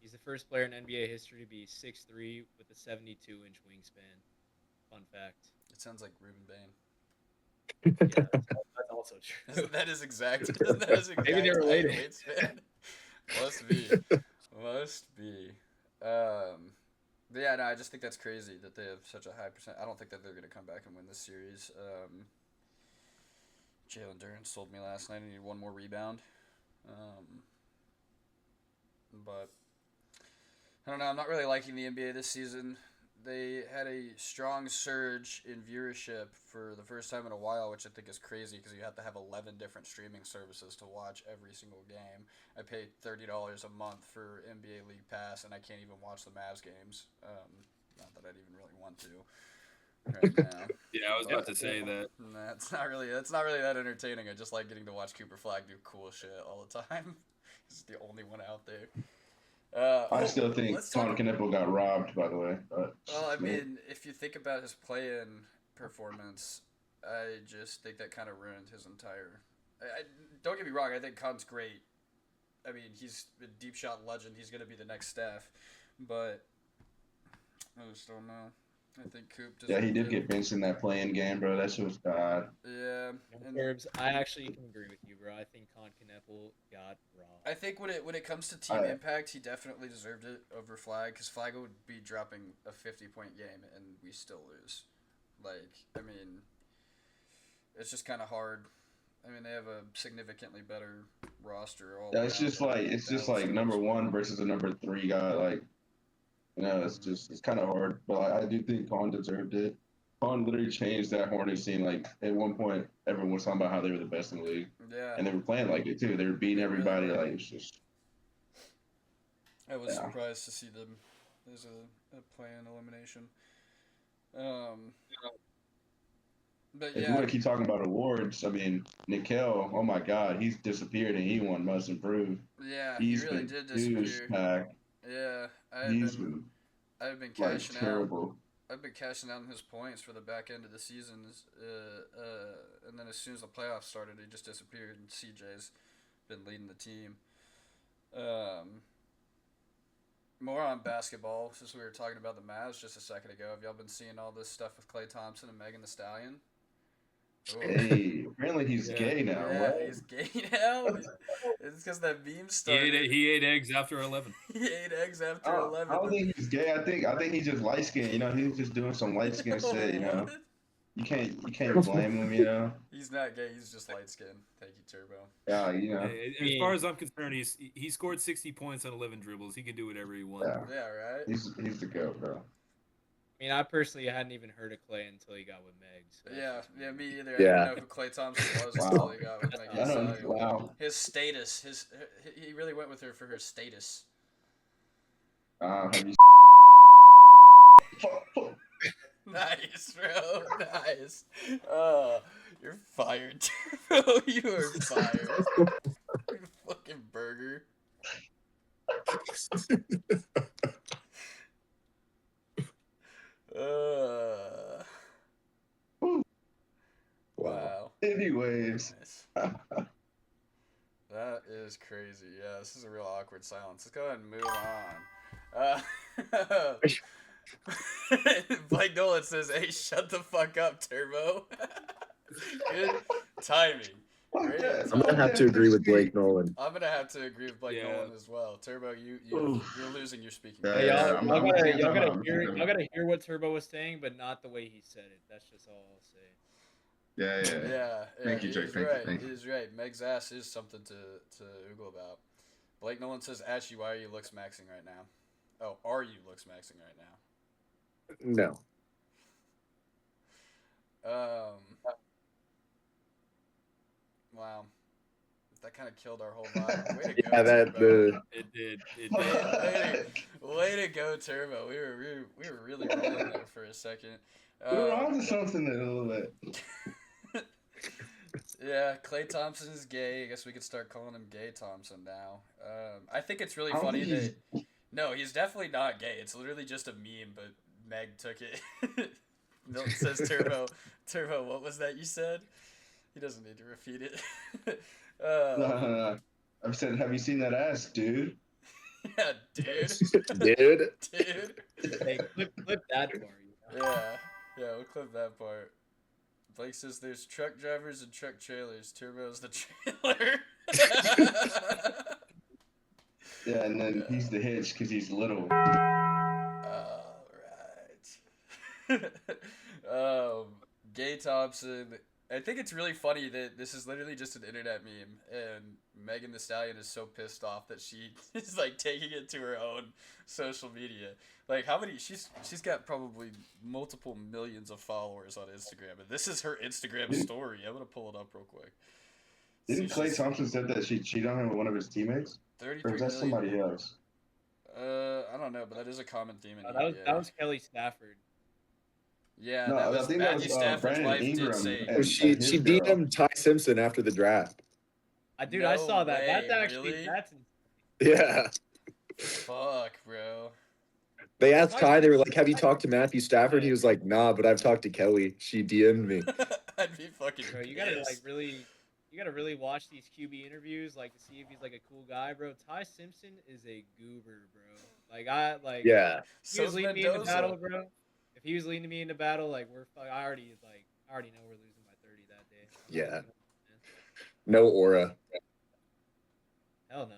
He's the first player in NBA history to be 6'3" with a 72-inch wingspan. Fun fact. It sounds like Ruben Bain. Yeah, that's also true. That is exact. That is exact. Maybe they're related. Wingspan. Must be. Must be. But yeah, no, I just think that's crazy that they have such a high percent. I don't think that they're going to come back and win this series. Jalen Duren sold me last night. I need one more rebound. But I don't know. I'm not really liking the NBA this season. They had a strong surge in viewership for the first time in a while, which I think is crazy because you have to have 11 different streaming services to watch every single game. I pay $30 a month for NBA League Pass, and I can't even watch the Mavs games. Not that I'd even really want to right now. Yeah, I was about to say that. That's not really that entertaining. I just like getting to watch Cooper Flag do cool shit all the time. He's the only one out there. I still think Tom Kneppel got robbed, by the way. But well, I mean, if you think about his play-in performance, I just think that kind of ruined his entire. Don't get me wrong. I think Khan's great. I mean, he's a deep shot legend. He's going to be the next Steph, but I just don't know. I think Coop. Yeah, he did get benched in that play-in game, bro. That shit was bad. Yeah. Curbs, I actually can agree with you, bro. I think Con Kneppel got robbed. I think when it comes to team impact, he definitely deserved it over Flag because Flag would be dropping a 50-point game and we still lose. Like, I mean, it's just kind of hard. I mean, they have a significantly better roster. All It's just like number one versus a number 3 guy. Like, you know, it's kind of hard. But I do think Con deserved it. Con literally changed that Hornets scene. Like, at one point, everyone was talking about how they were the best in the league. Yeah. And they were playing like it, too. They were beating everybody. Like, it's just... I was surprised to see them as a play-in elimination. But if yeah. you want to keep talking about awards, I mean, Nickel, oh my God, he's disappeared and he won Most Improved. Yeah, He's he really been did disappear. Yeah, I've been cashing terrible. I've been cashing out on his points for the back end of the season, and then as soon as the playoffs started, he just disappeared. And CJ's been leading the team. More on basketball, since we were talking about the Mavs just a second ago. Have y'all been seeing all this stuff with Klay Thompson and Megan Thee Stallion? Ooh. Hey, apparently he's gay now. Yeah, what? He's gay now. It's because that meme started. He ate eggs after 11. He ate eggs after 11. I don't think he's gay. I think he's just light skinned. You know, he was just doing some light skin shit. You know, you can't blame him. You know, he's not gay. He's just light skinned. Thank you, Turbo. Yeah, you know. As far as I'm concerned, he scored 60 points on 11 dribbles. He can do whatever he wants. Yeah, right. He's the goat, bro. I mean, I personally hadn't even heard of Klay until he got with Meg. So yeah, me either. Yeah. I didn't know who Klay Thompson was until he got with Meg. Wow. His status. He really went with her for her status. Have you... Nice, bro. Nice. You're fired, bro. You are fired. You fucking burger. Wow. Anyways. Nice. That is crazy. Yeah, this is a real awkward silence. Let's go ahead and move on. Blake Nolan says, "Hey, shut the fuck up, Turbo." Good timing. Great timing. I'm gonna have to agree with Blake Nolan. I'm gonna have to agree with Blake Nolan as well. Turbo, you're losing your speaking. Y'all gotta hear what Turbo was saying, but not the way he said it. That's just all I'll say. Yeah. Thank you, Jake. Thank you. He's right. Meg's ass is something to oogle about. Blake Nolan says, "Ashy, why are you looks maxing right now?" Oh, are you looks maxing right now? No. Wow. That kind of killed our whole vibe. Way to go, Yeah, Turbo. It did. Way to go, Turbo. We were really rolling there for a second. We were on to something a little bit. Yeah, Klay Thompson is gay. I guess we could start calling him Gay Thompson now. I think it's really funny that No, he's definitely not gay. It's literally just a meme, but Meg took it. Milton says Turbo. Turbo, what was that you said? He doesn't need to repeat it. No, uh, no, no. I've said, have you seen that ass, dude? yeah, dude. Dude. Dude. Hey, clip that part. You know? Yeah, we'll clip that part. Blake says there's truck drivers and truck trailers. Turbo's the trailer. Yeah, and then he's the hitch because he's little. All right. Gay Thompson. I think it's really funny that this is literally just an internet meme, and Megan Thee Stallion is so pissed off that she is like taking it to her own social media. Like, how many? She's got probably multiple millions of followers on Instagram, and this is her Instagram story. I'm gonna pull it up real quick. Didn't Klay Thompson said that she cheated on him with one of his teammates? Or 33 was that million. somebody else? I don't know, but that is a common theme in That was Kelly Stafford. Yeah, No, that I was think that Matthew was Stafford's Brandon wife Ingram did say. and She his girl. DM'd Ty Simpson after the draft. Dude, No I saw that. way, That's actually really? that's Yeah. Fuck, bro. They asked Ty, they were like, have you talked to Matthew Stafford? He was like, nah, but I've talked to Kelly. She DM'd me. I'd be fucking bro. You gotta pissed. you gotta really watch these QB interviews, like to see if he's like a cool guy, bro. Ty Simpson is a goober, bro. Yeah. If he was So's leading me into Mendoza. battle, bro. If he was leading me into battle, like I already know we're losing by 30 that day. Yeah. No aura. Hell no.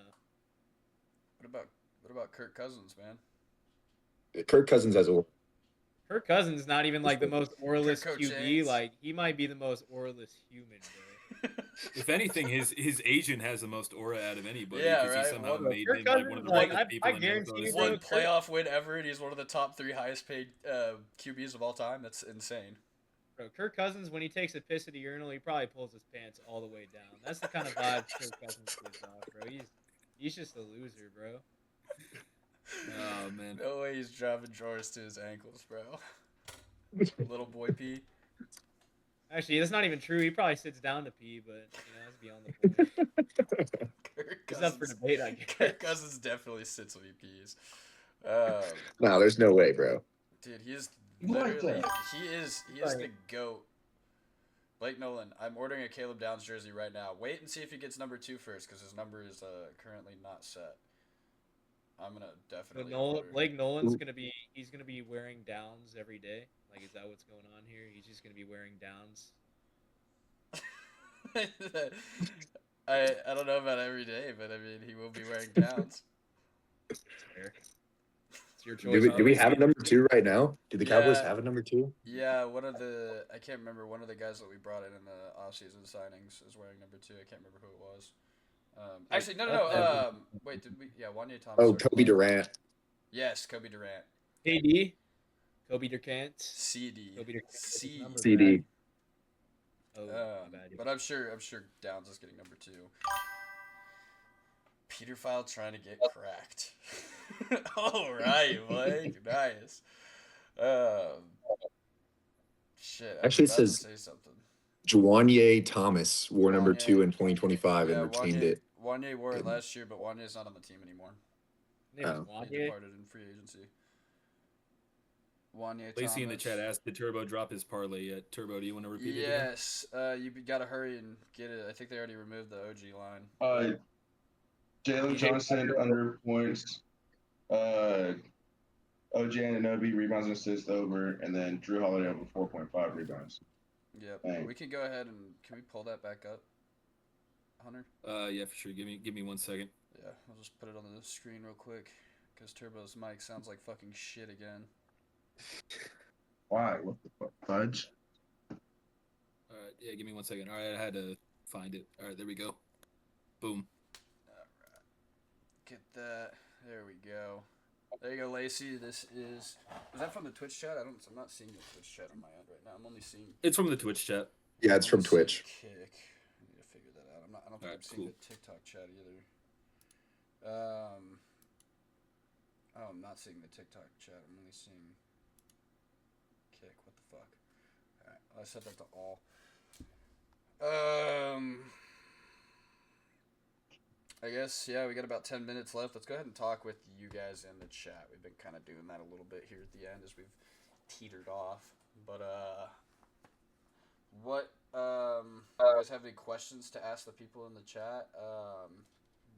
What about Kirk Cousins, man? Kirk Cousins has aura. Kirk Cousins is not even like the most auraless Kirk QB. James. Like he might be the most auraless human, bro. If anything, his agent has the most aura out of anybody. Yeah, 'cause right. He somehow One- made Kirk him like one of the Cousins, richest people I in guarantee Minnesota. you, bro, One playoff win ever, and he's one of the top 3 highest paid QBs of all time. That's insane. Bro, Kirk Cousins, when he takes a piss at a urinal, he probably pulls his pants all the way down. That's the kind of vibe Kirk Cousins gives off, bro. He's just a loser, bro. Oh man. No way he's dropping drawers to his ankles, bro. Little boy pee. Actually, that's not even true. He probably sits down to pee, but that's beyond the point. Kirk It's up for Cousins. debate, I guess. Kirk Cousins definitely sits when he pees. No, there's no way, bro. Dude, he is Like literally that. he is Right. the GOAT. Blake Nolan, I'm ordering a Caleb Downs jersey right now. Wait and see if he gets number 2 first, because his number is currently not set. I'm gonna definitely. Blake Nolan's gonna be wearing Downs every day. Like, is that what's going on here? He's just gonna be wearing Downs. I don't know about every day, but I mean he will be wearing Downs. It's fair. It's your choice. Do we have a number 2 right now? Do the Cowboys Yeah. have a number 2? Yeah, I can't remember, one of the guys that we brought in the offseason signings is wearing number 2. I can't remember who it was. Actually, no. Wait, did we? Yeah, Wanye Thomas. Oh, Kobe Durant. Yes, Kobe Durant. KD, Kobe Durant, CD. Kobe Durant. C. CD. Oh, my bad. But I'm sure Downs is getting number 2. Peter File trying to get cracked. All right, Mike. Nice. Shit. I was Actually, it about to says say something. Juwanye Thomas wore number Wanye. 2 in 2025 Yeah, and retained it. Wanye wore it last year, but Wanye's not on the team anymore. His name is Oh. He Wanye. departed in free agency. Wanye Lacey in the Thomas. chat asked, did Turbo drop his parlay yet? Turbo, do you want to repeat it again? Yes, you gotta hurry and get it. I think they already removed the OG line. Jalen Johnson under points. OJ Anunoby rebounds and assists over, and then Drew Holiday over 4.5 rebounds. Yep. Thanks. We can go ahead and can we pull that back up, Hunter? Yeah, for sure. Give me 1 second. Yeah, I'll just put it on the screen real quick because Turbo's mic sounds like fucking shit again. Why? What the fuck? Fudge? All right, yeah, give me 1 second. All right, I had to find it. All right, there we go. Boom. Get that. There we go. There you go, Lacey. This is that from the Twitch chat? I'm not seeing the Twitch chat on my end right now. I'm only seeing. It's from the Twitch chat. Yeah, it's from I'm only Twitch. seeing Kick. I need to figure that out. I don't think Alright, I'm seeing cool. the TikTok chat either. I'm not seeing the TikTok chat. I'm only seeing Kick. What the fuck? Alright, I set that to all. I guess, yeah, we got about 10 minutes left. Let's go ahead and talk with you guys in the chat. We've been kind of doing that a little bit here at the end as we've teetered off. But, you guys have any questions to ask the people in the chat?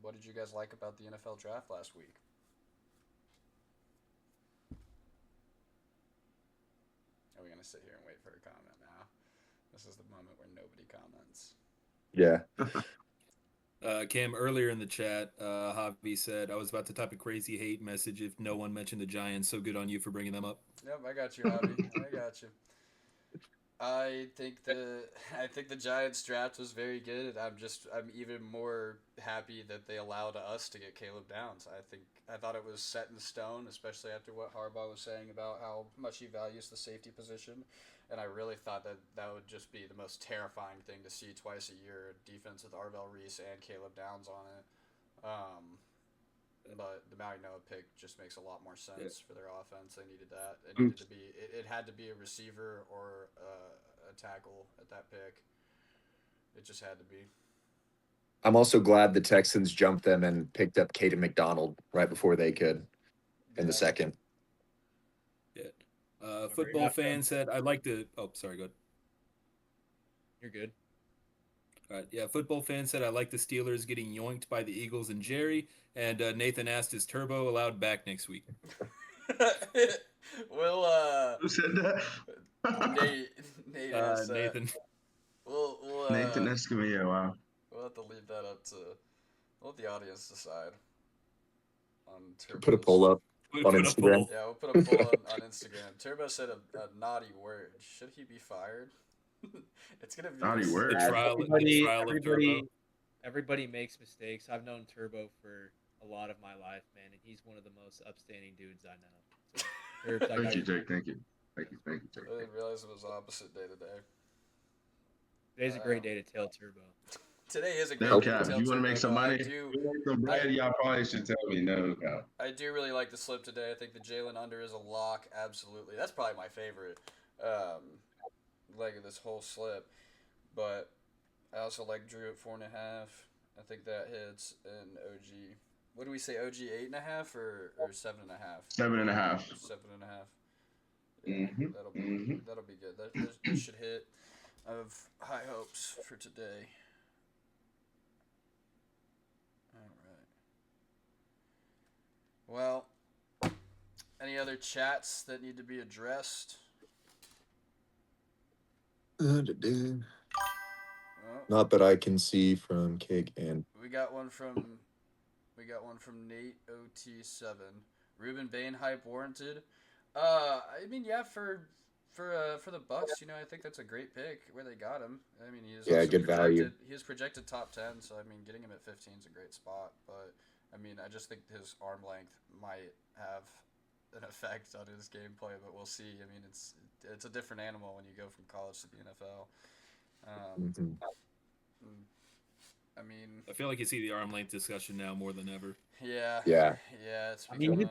What did you guys like about the NFL draft last week? Are we going to sit here and wait for a comment now? This is the moment where nobody comments. Yeah. Cam, earlier in the chat, Javi said, I was about to type a crazy hate message if no one mentioned the Giants. So good on you for bringing them up. Yep, I got you, Javi. I got you. I think the Giants draft was very good. I'm even more happy that they allowed us to get Caleb Downs. I thought it was set in stone, especially after what Harbaugh was saying about how much he values the safety position. And I really thought that would just be the most terrifying thing to see twice a year, a defense with Arvell Reese and Caleb Downs on it. But the Maui Noah pick just makes a lot more sense for their offense. They needed that. It had to be a receiver or a tackle at that pick. It just had to be. I'm also glad the Texans jumped them and picked up Caden McDonald right before they could in the second. Yeah. Football fan said, I'd like to. Oh, sorry, go ahead. You're good. All right. Yeah, football fan said, I like the Steelers getting yoinked by the Eagles and Jerry. And Nathan asked, is Turbo allowed back next week? Who said that? Nate asked that. Nathan. Nathan Escamilla, wow. We'll have to leave that up to let the audience decide. On Turbo's. Put a poll up on Instagram. Yeah, we'll put a poll on Instagram. Turbo said a naughty word. Should he be fired? It's gonna be Naughty word. Everybody makes mistakes. I've known Turbo for a lot of my life, man, and he's one of the most upstanding dudes I know. So, Turbs, Thank you, Jake. Thank you, Jake. I didn't realize it was opposite day today. Today's a great day to tell Turbo. Today is a great No day cap. to tell If you want Turbo, to make some money, some bread, I- y'all probably should tell me no cap. I do really like the slip today. I think the Jalen under is a lock. Absolutely. That's probably my favorite leg of this whole slip. But I also like Drew at 4.5. I think that hits. And OG. What do we say? OG 8.5 or 7.5? 7.5. 7.5. Yeah, that'll be good. This should hit. I have high hopes for today. All right. Well, any other chats that need to be addressed? Not that I can see from Cake and We got one from Nate OT7. Ruben Bain hype warranted. I mean, yeah, for the Bucks, you know, I think that's a great pick where they got him. I mean, he is also good value. He is projected top 10, so I mean, getting him at 15 is a great spot. But I mean, I just think his arm length might have an effect on his gameplay, but we'll see. I mean, it's a different animal when you go from college to the NFL. I mean, I feel like you see the arm length discussion now more than ever. Yeah. It's I mean, you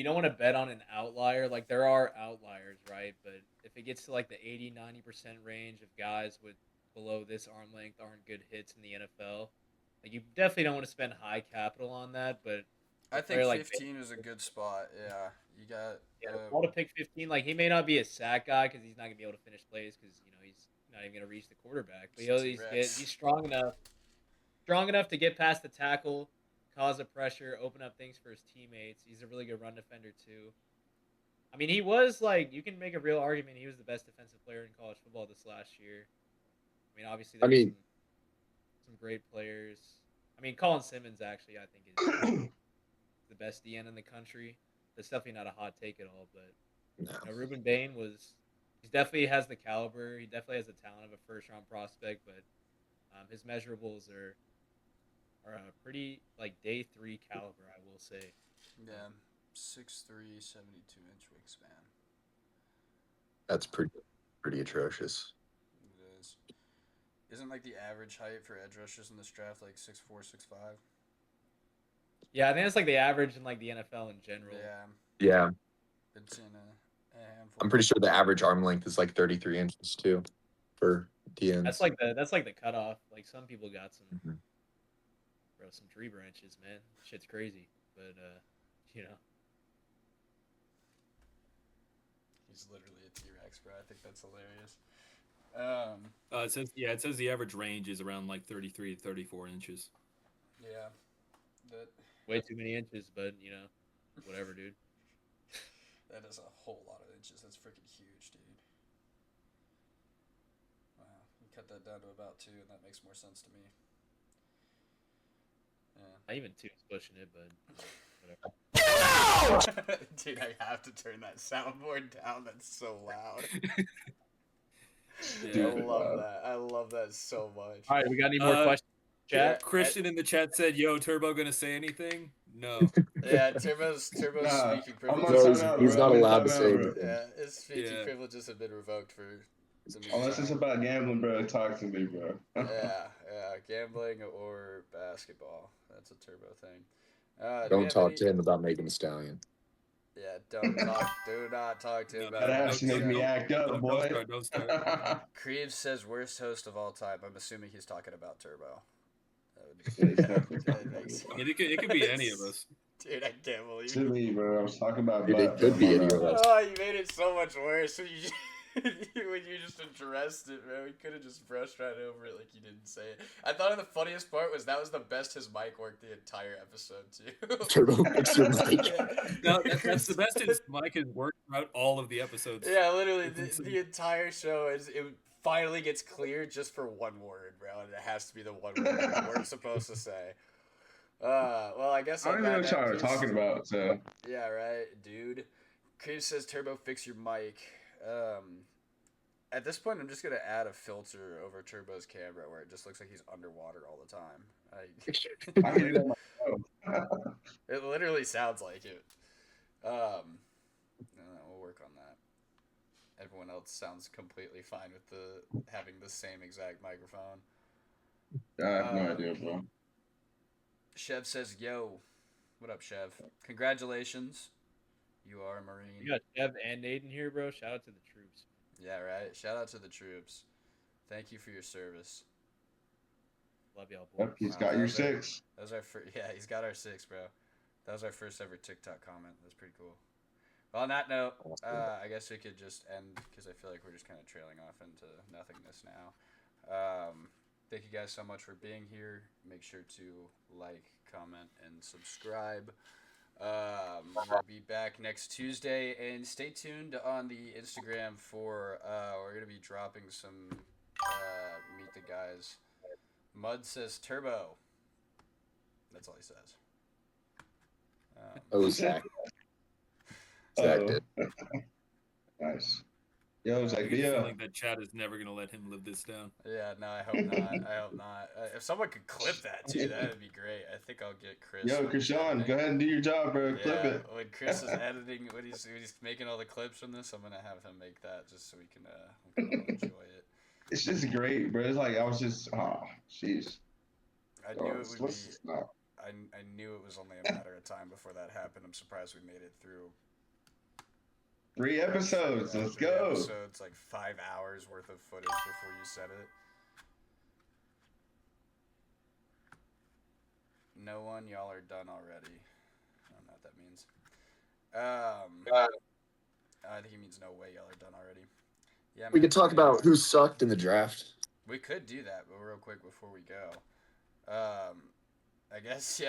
don't want to bet on an outlier. Like, there are outliers, right? But if it gets to like the 80-90% range of guys with below this arm length aren't good hits in the NFL, like, you definitely don't want to spend high capital on that. But I think 15 is a good spot. Yeah, you got. Ball to pick 15. Like, he may not be a sack guy because he's not gonna be able to finish plays because he's not even gonna reach the quarterback. But he's strong enough to get past the tackle, cause a pressure, open up things for his teammates. He's a really good run defender too. I mean, he was like, you can make a real argument he was the best defensive player in college football this last year. I mean, obviously there's some great players. I mean, Colin Simmons actually I think is the best DN in the country. That's definitely not a hot take at all, but Ruben Bain he definitely has the caliber. He definitely has the talent of a first-round prospect, but his measurables are a pretty like day 3 caliber, I will say. Yeah, 6'3", 72-inch wingspan. That's pretty atrocious. It is. Isn't like the average height for edge rushers in this draft like 6'4", 6'5"? Yeah, I think it's like the average in like the NFL in general. Yeah. Been seeing a handful. I'm pretty sure the average arm length is like 33 inches too for DNs. That's like the cutoff. Like, some people got some Bro, some tree branches, man. Shit's crazy. But, you know. He's literally a T-Rex, bro. I think that's hilarious. It says the average range is around like 33 to 34 inches. Yeah. That Way too many inches, but, you know, whatever, dude. that is a whole lot of inches. That's freaking huge, dude. Wow. You cut that down to about 2, and that makes more sense to me. Yeah. Not even 2 is pushing it, but whatever. Dude, I have to turn that soundboard down. That's so loud. Yeah. I love that. I love that so much. All right, we got any more questions? Chat? Christian in the chat said, "Yo, Turbo gonna say anything?" No. Yeah, Turbo's Nah, speaking I'm privileges. on No, timeout, he's bro. not I'm in allowed to timeout, say bro. anything. Yeah, his speaking Yeah. privileges have been revoked for the Unless it's meantime. about gambling, bro, talk to me, bro. Yeah, gambling or basketball. That's a Turbo thing. Do we Don't have talk any- to him about making a stallion. Yeah, don't talk. Do not talk to him No, about That it. actually make me act up, boy. Don't start. Creeves says worst host of all time. I'm assuming he's talking about Turbo. Yeah, he's definitely That talking makes- I mean, it could be any of us. Dude, I can't believe To it. me, bro. I was talking about Dude, it butt, could bro. be My any bad. of us. Oh, you made it so much worse when you when you just addressed it, man. We could have just brushed right over it like you didn't say it. I thought the funniest part was that was the best his mic worked the entire episode too. Turbo, fix your mic. No, that's the best. Is Mike has worked throughout all of the episodes. Yeah, literally, It's insane. the entire show it finally gets clear just for one word, bro, and it has to be the one word that we're supposed to say. Well, I guess I don't even know what y'all are piece- talking about, so. Yeah, right, dude. Creeps says, Turbo, fix your mic. At this point, I'm just gonna add a filter over Turbo's camera where it just looks like he's underwater all the time. I can do that myself. It literally sounds like it. We'll work on that. Everyone else sounds completely fine with having the same exact microphone. I have no idea, bro. Chev says, "Yo, what up, Chev? Congratulations, you are a Marine." You got Dev and Naden here, bro. Shout out to the troops. Yeah, right. Shout out to the troops. Thank you for your service. Love y'all, boys. Yep, he's Wow, got that your was 6. That was our first. Yeah, he's got our 6, bro. That was our first ever TikTok comment. That's pretty cool. Well, on that note, I guess we could just end because I feel like we're just kind of trailing off into nothingness now. Thank you guys so much for being here. Make sure to like, comment, and subscribe. We'll be back next Tuesday, and stay tuned on the Instagram for we're gonna be dropping some meet the guys. Mud says Turbo. That's all he says. Oh, Zach. Zach Oh. did. Nice. Yo, I Zach, get a yeah. feeling that Chad is never gonna let him live this down. Yeah, no, I hope not. I hope not. If someone could clip that too, that would be great. I think I'll get Chris. Yo, Krishan, go ahead and do your job, bro. Clip it. When Chris is editing, when he's making all the clips from this, I'm gonna have him make that just so we can all enjoy it. It's just great, bro. It's like I was just, jeez. I knew it would be. I knew it was only a matter of time before that happened. I'm surprised we made it through 3 episodes. Let's go. Episodes, like 5 hours worth of footage before you said it. No one, y'all are done already. I don't know what that means. I think he means no way y'all are done already. Yeah, We man, could talk about who sucked in the draft. We could do that, but real quick before we go. I guess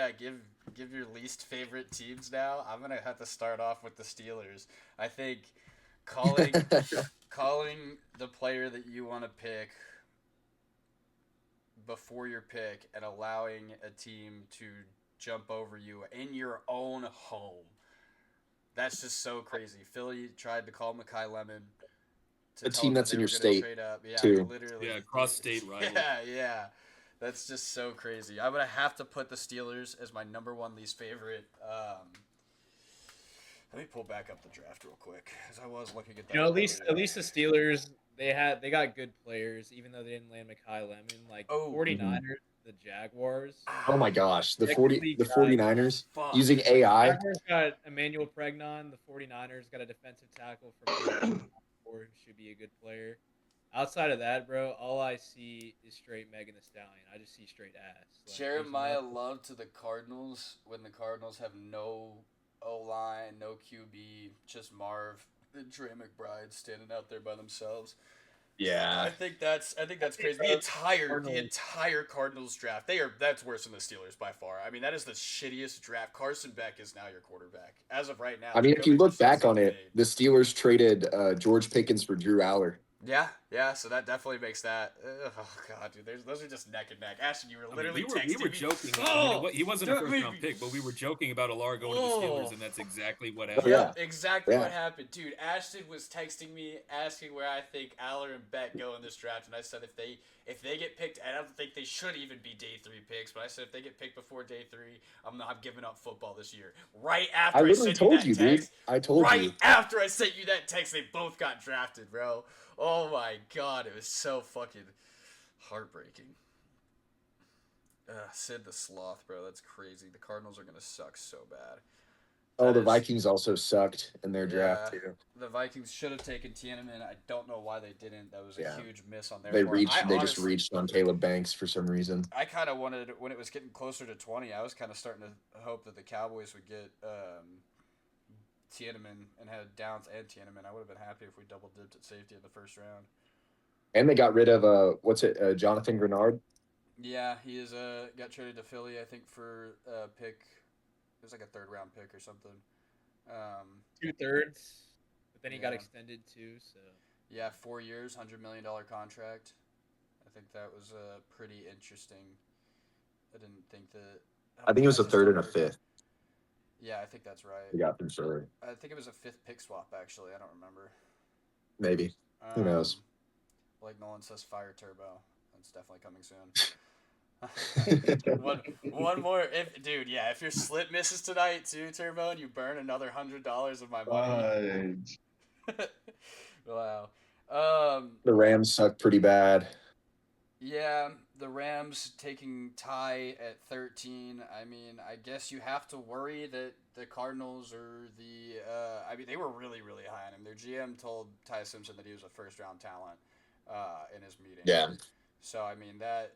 give your least favorite teams now. I'm gonna have to start off with the Steelers. I think calling the player that you want to pick before your pick and allowing a team to jump over you in your own home. That's just so crazy. Philly tried to call Mekhi Lemon. A team that's in your state, Yeah, too. literally. Yeah, cross-state rival. Yeah. That's just so crazy. I'm gonna have to put the Steelers as my number 1 least favorite. Let me pull back up the draft real quick because I was looking at that. You know, at least the Steelers they got good players, even though they didn't land Mekhi Lemon. Like 49ers, the Jaguars. Oh my gosh, the Technically, 49ers Fuck. using AI. Jaguars got Emmanuel Pregnon. The 49ers got a defensive tackle from who should be a good player. Outside of that, bro, all I see is straight Megan Thee Stallion. I just see straight ass. Like, there's Jeremiah nothing- Love to the Cardinals when the Cardinals have no O-line, no QB, just Marv and Trey McBride standing out there by themselves. Yeah. I think that's crazy. The entire Cardinals draft. That's worse than the Steelers by far. I mean, that is the shittiest draft. Carson Beck is now your quarterback. As of right now. I mean, if you Jacoby look back Brissett's on it, fade. the Steelers traded George Pickens for Drew Aller. Yeah, so that definitely makes that. Oh god, dude, those are just neck and neck. Ashton, you were literally we were texting me. joking. Oh, he wasn't a first round pick, but we were joking about Alar going to the Steelers, and that's exactly what happened. Yeah. Exactly Yeah. what happened, dude. Ashton was texting me asking where I think Aller and Beck go in this draft, and I said if they get picked, I don't think they should even be day 3 picks, but I said if they get picked before day 3, I'm giving up football this year. Right after I I literally sent told you you, that text, dude. I told right you. after I sent you that text, they both got drafted, bro. Oh my god, it was so fucking heartbreaking. Sid the Sloth, bro, that's crazy. The Cardinals are gonna suck so bad. Oh, That the is- Vikings also sucked in their draft Yeah. too. The Vikings should have taken Tiananmen. I don't know why they didn't. That was a Yeah. huge miss on their They part. reached. I They just honestly- reached on Caleb Banks for some reason. I kind of wanted, when it was getting closer to 20, I was kind of starting to hope that the Cowboys would get Tiananmen and had Downs and Tiananmen. I would have been happy if we double dipped at safety in the first round. And they got rid of Jonathan Grenard. Yeah, he is got traded to Philly, I think, for a pick. It was like a 3rd round pick or something. 2/3, but then he got Yeah. extended too. So Yeah, 4 years, $100 million contract. I think that was pretty interesting. I didn't think that. I think it was a just 3rd don't and a remember. 5th. Yeah, I think that's right. We got from Philly. I think it was a 5th pick swap, actually. I don't remember. Maybe. Who knows? Like Nolan says, fire Turbo. That's definitely coming soon. one more, if your slip misses tonight too, Turbo, and you burn another $100 of my money. Wow. The Rams sucked pretty bad. Yeah, the Rams taking Ty at 13. I mean, I guess you have to worry that the Cardinals or they were really, really high on him. Their GM told Ty Simpson that he was a first-round talent in his meeting. Yeah. So, I mean, that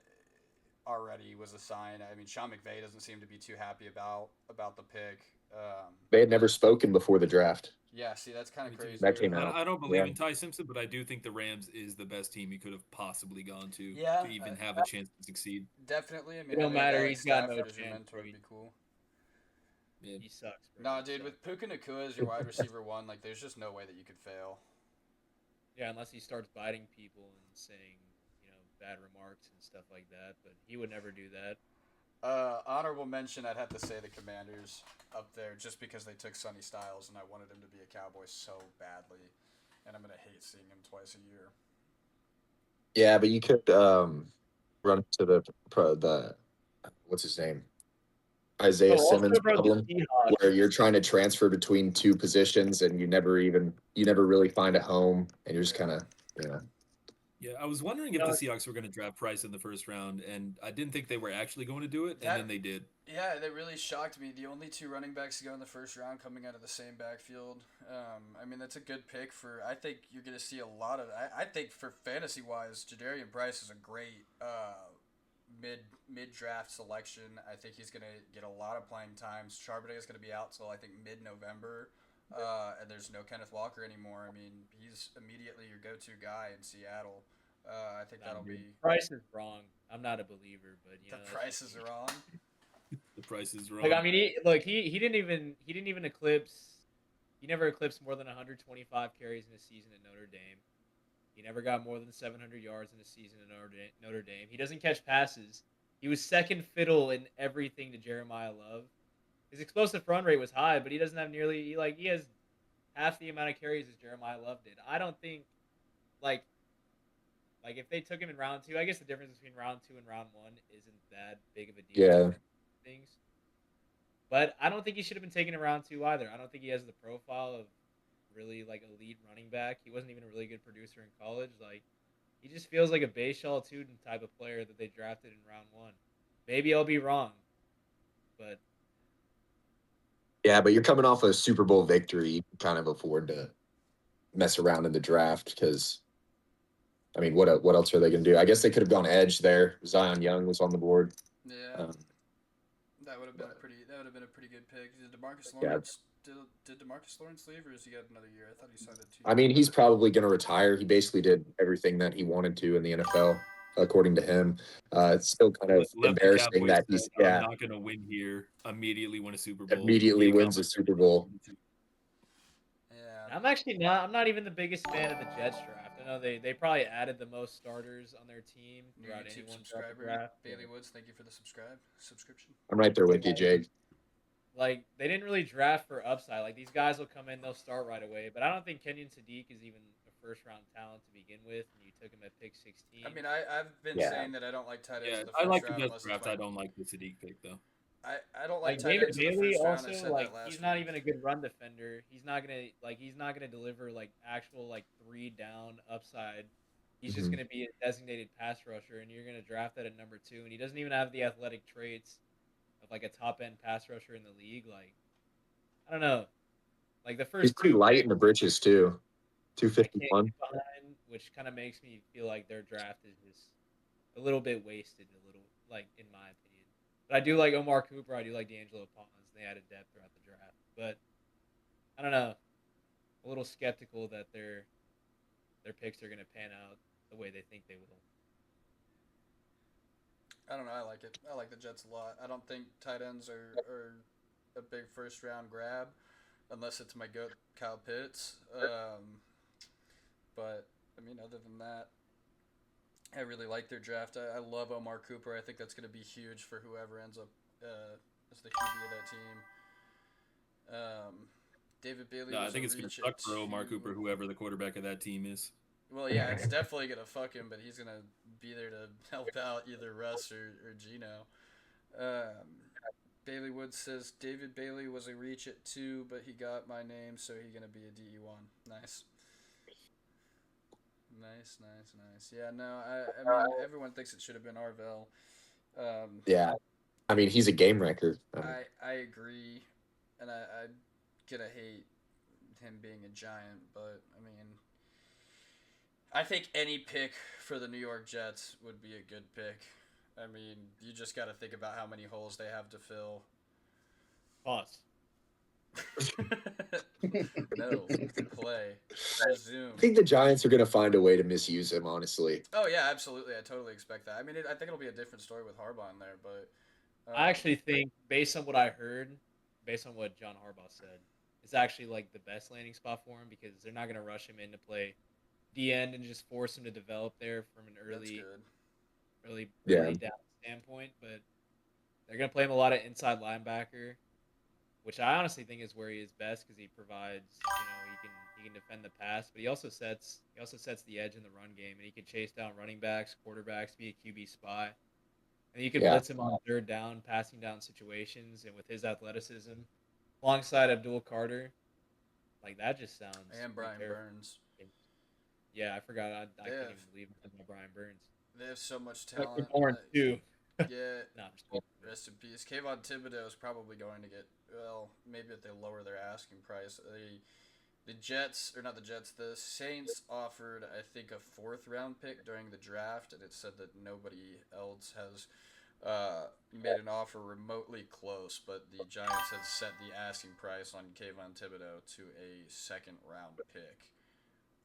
already was a sign. I mean, Sean McVay doesn't seem to be too happy about the pick. They had never spoken before the draft. Yeah, see, that's kind of Me too. crazy. That came out. I don't believe Yeah. in Ty Simpson, but I do think the Rams is the best team he could have possibly gone to Yeah, to even have a chance to succeed. Definitely. I mean, It don't having matter, Alex he's got no Stafford as your chance, mentor would dude. be cool. Yeah. he sucks. Bro. No, He dude, sucks. with Puka Nacua as your wide receiver 1, like, there's just no way that you could fail. Yeah, unless he starts biting people and saying, bad remarks and stuff like that. But he would never do that. Honorable mention, I'd have to say the Commanders up there, just because they took Sonny Styles, and I wanted him to be a Cowboy so badly, and I'm gonna hate seeing him twice a year. Yeah, but you could run into the what's his name? Isaiah Oh, also, Simmons bro, the problem, Seahawks- where you're trying to transfer between 2 positions and you never really find a home, and you're just kind of Yeah, I was wondering if the Seahawks were going to draft Price in the first round, and I didn't think they were actually going to do it, and then they did. Yeah, that really shocked me. The only 2 running backs to go in the first round coming out of the same backfield. I mean, that's a good pick for. I think you're going to see a lot of. I think for fantasy wise, Jadarian Price is a great mid draft selection. I think he's going to get a lot of playing times. Charbonnet is going to be out till I think mid-November, and there's no Kenneth Walker anymore. I mean, he's immediately your go-to guy in Seattle. I think that'll be. Price is wrong. I'm not a believer, but The prices are on. The Price is wrong. Like, I mean, he didn't even eclipse. He never eclipsed more than 125 carries in a season at Notre Dame. He never got more than 700 yards in a season at Notre Dame. He doesn't catch passes. He was second fiddle in everything to Jeremiah Love. His explosive run rate was high, but he doesn't have he has half the amount of carries as Jeremiah Love did. I don't think like if they took him in round 2, I guess the difference between round 2 and round 1 isn't that big of a deal. Yeah. Things. But I don't think he should have been taken in round 2 either. I don't think he has the profile of really elite running back. He wasn't even a really good producer in college. He just feels like a Bayshall Tuden type of player that they drafted in round 1. Maybe I'll be wrong, but yeah. But you're coming off a Super Bowl victory. You can kind of afford to mess around in the draft because I mean, what else are they going to do? I guess they could have gone edge there. Zion Young was on the board. Yeah, that would have been a pretty good pick. Did Demarcus Yeah. Lawrence did Demarcus Lawrence leave, or has he got another year? I thought he signed a 2. I mean, he's probably going to retire. He basically did everything that he wanted to in the NFL, according to him. It's still kind of Left the embarrassing Cowboys that he's said, I'm not going to win here. Immediately win a Super Bowl. immediately Be wins a Super Bowl. Yeah, I'm not even the biggest fan of the Jets draft. I know they probably added the most starters on their team new throughout YouTube anyone's subscriber draft. Bailey Woods. Thank you for the subscription. I'm right there with you, Jake. Like, they didn't really draft for upside. Like, these guys will come in, they'll start right away. But I don't think Kenyon Sadiq is even a first-round talent to begin with, and you took him at pick 16. I mean, I've been saying that I don't like tight ends Yeah, in the I first like the round. Jets draft. I don't like the Sadiq pick, though. I don't like tight David ends in the Bailey first round. I also, said like, that last he's not week. even a good run defender. He's not gonna deliver like actual like 3-down upside. He's just gonna be a designated pass rusher, and you're gonna draft that at number 2, and he doesn't even have the athletic traits of like a top end pass rusher in the league. Like, I don't know. Like the first He's pretty two light picks, in the britches too. I can't 251. get behind, which kind of makes me feel like their draft is just a little bit wasted, a little, like, in my opinion. But I do like Omar Cooper. I do like D'Angelo Pons. They added depth throughout the draft. But I don't know. A little skeptical that their picks are going to pan out the way they think they will. I don't know. I like it. I like the Jets a lot. I don't think tight ends are a big first round grab, unless it's my goat Kyle Pitts. But I mean, other than that, I really like their draft. I love Omar Cooper. I think that's going to be huge for whoever ends up as the QB of that team. David Bailey. No, I was think a it's going to reach suck at for Omar 2. Cooper, whoever the quarterback of that team is. Well, yeah, it's definitely going to fuck him, but he's going to be there to help out either Russ or Gino. Bailey Woods says David Bailey was a reach at 2, but he got my name, so he's going to be a DE1. Nice. Yeah, no, I mean, everyone thinks it should have been Arvell. Yeah. I mean, he's a game wrecker. I agree, and I'm going to hate him being a Giant, but, I mean, I think any pick for the New York Jets would be a good pick. I mean, you just got to think about how many holes they have to fill. Pause. No, play. Resume. I think the Giants are going to find a way to misuse him, honestly. Oh, yeah, absolutely. I totally expect that. I mean, I think it'll be a different story with Harbaugh in there, but... I actually think, based on what I heard, based on what John Harbaugh said, it's actually like the best landing spot for him because they're not going to rush him in to play the end and just force him to develop there from an early down standpoint. But they're going to play him a lot of inside linebacker, which I honestly think is where he is best because he provides, he can defend the pass, but he also sets the edge in the run game, and he can chase down running backs, quarterbacks, be a QB spy. And you can blitz him on third down, passing down situations, and with his athleticism, alongside Abdul Carter, like that just sounds. And Brian Burns. Yeah, I forgot. I can't even believe about Brian Burns. They have so much talent. Burns too. Yeah. No, rest in peace. Kayvon Thibodeau is probably going to get, well, maybe if they lower their asking price. The Saints offered, I think, a 4th round pick during the draft, and it said that nobody else has made an offer remotely close, but the Giants had set the asking price on Kayvon Thibodeau to a 2nd round pick,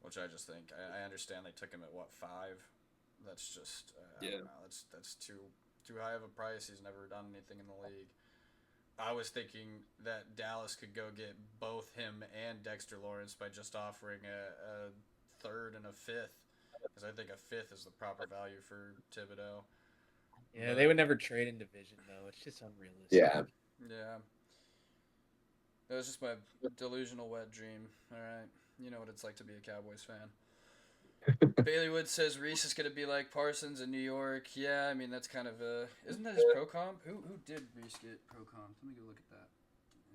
which I just think, I understand they took him at, 5? That's just, I don't know, that's too high of a price. He's never done anything in the league. I was thinking that Dallas could go get both him and Dexter Lawrence by just offering a 3rd and a 5th, because I think a 5th is the proper value for Thibodeau. Yeah, but they would never trade in division, though. It's just unrealistic. Yeah. That was just my delusional wet dream. All right. You know what it's like to be a Cowboys fan. Bailey Wood says Reese is going to be like Parsons in New York. Yeah, I mean, that's kind of isn't that his pro comp? Who did Reese get pro comp? Let me go look at that.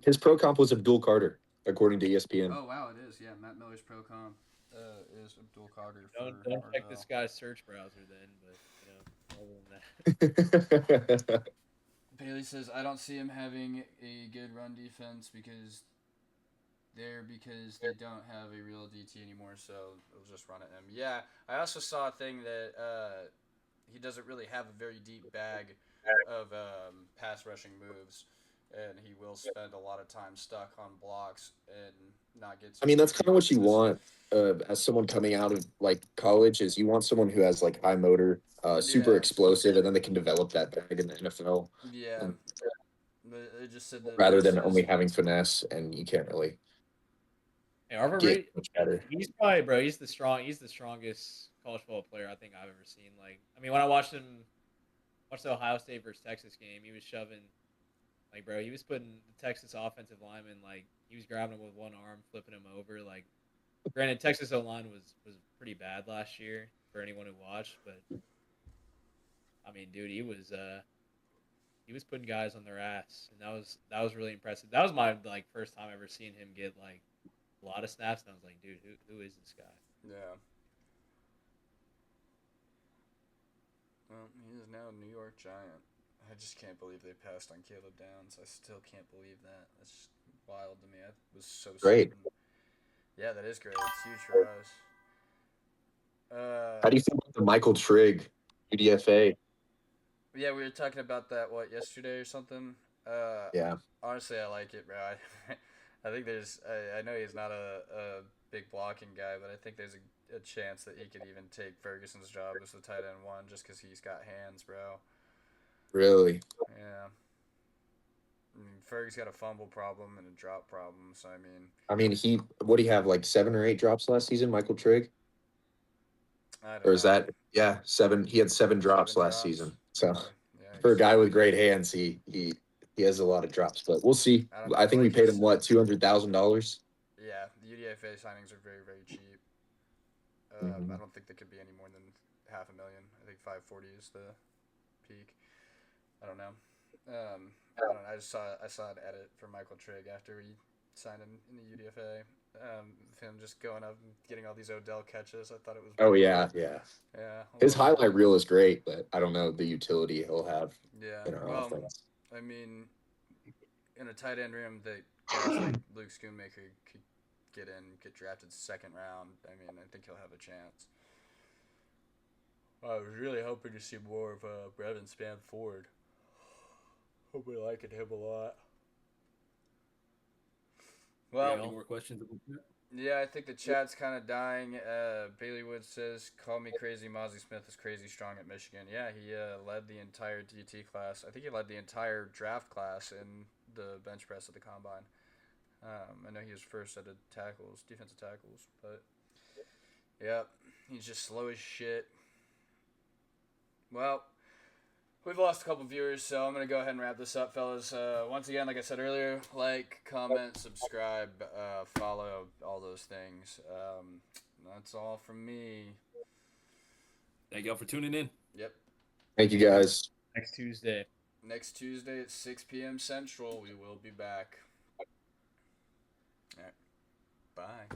His pro comp was Abdul Carter, according to ESPN. Oh, wow, it is. Yeah, Matt Miller's pro comp is Abdul Carter. Don't check this guy's search browser then, but, other than that. Bailey says, I don't see him having a good run defense because there because they don't have a real DT anymore, so they'll just run at him. Yeah, I also saw a thing that he doesn't really have a very deep bag of pass rushing moves, and he will spend a lot of time stuck on blocks and not get. I mean, that's kind of what you want as someone coming out of like college is you want someone who has like high motor, super Yeah. explosive, and then they can develop that bag in the NFL. Yeah, And but they just said that rather Blitz than is. only having finesse, and you can't really Hey, Arvin get Reed, much better. he's probably, bro. He's the strongest college football player I think I've ever seen. Like, I mean, when I watched the Ohio State versus Texas game, he was shoving, like, bro, he was putting the Texas offensive lineman, like, he was grabbing him with one arm, flipping him over. Like, granted, Texas O line was pretty bad last year for anyone who watched, but I mean, dude, he was putting guys on their ass, and that was really impressive. That was my like first time ever seeing him get like a lot of snaps, and I was like, dude, who is this guy? Yeah. Well, he is now a New York Giant. I just can't believe they passed on Caleb Downs. I still can't believe that. That's just wild to me. I was so Great. certain. Yeah, that is great. It's huge for us. How do you feel about the Michael Trigg UDFA? Yeah, we were talking about that yesterday or something. Yeah, Honestly, I like it, bro. I think there's. I know he's not a big blocking guy, but I think there's a chance that he could even take Ferguson's job as the tight end one, just because he's got hands, bro. really. Yeah. I mean, Ferg's got a fumble problem and a drop problem, so I mean, I mean, what do you have like 7 or 8 drops last season, Michael Trigg? I don't Or is know. that 7? He had 7 drops 7 last drops. season. So for a Yikes. guy with great hands, he has a lot of drops. But we'll see. I don't know. I think we Like paid him he's, what, $200,000. yeah, the UDFA signings are very, very cheap. Mhm. I don't think they could be any more than $500,000. I think 540 is the peak. I don't know. I don't know. I saw an edit for Michael Trigg after he signed in the UDFA. Him just going up and getting all these Odell catches. I thought it was. Oh pretty yeah, funny. yeah. Yeah. His Well, highlight reel is great, but I don't know the utility he'll have yeah. in our Well, offense. I mean, in a tight end room, that guys like Luke Schoonmaker could get drafted second round. I mean, I think he'll have a chance. I was really hoping to see more of Brevin Spanford. Hope we liking him a lot. Well, Any more questions about that? yeah, I think the chat's kind of dying. Bailey Wood says, "Call me crazy. Mozzie Smith is crazy strong at Michigan." Yeah, he led the entire DT class. I think he led the entire draft class in the bench press at the combine. I know he was first at defensive tackles, but yeah, he's just slow as shit. Well, we've lost a couple viewers, so I'm going to go ahead and wrap this up, fellas. Once again, like I said earlier, like, comment, subscribe, follow, all those things. That's all from me. Thank y'all for tuning in. Yep. Thank you guys. Next Tuesday. Next Tuesday at 6 p.m. Central, we will be back. All right. Bye.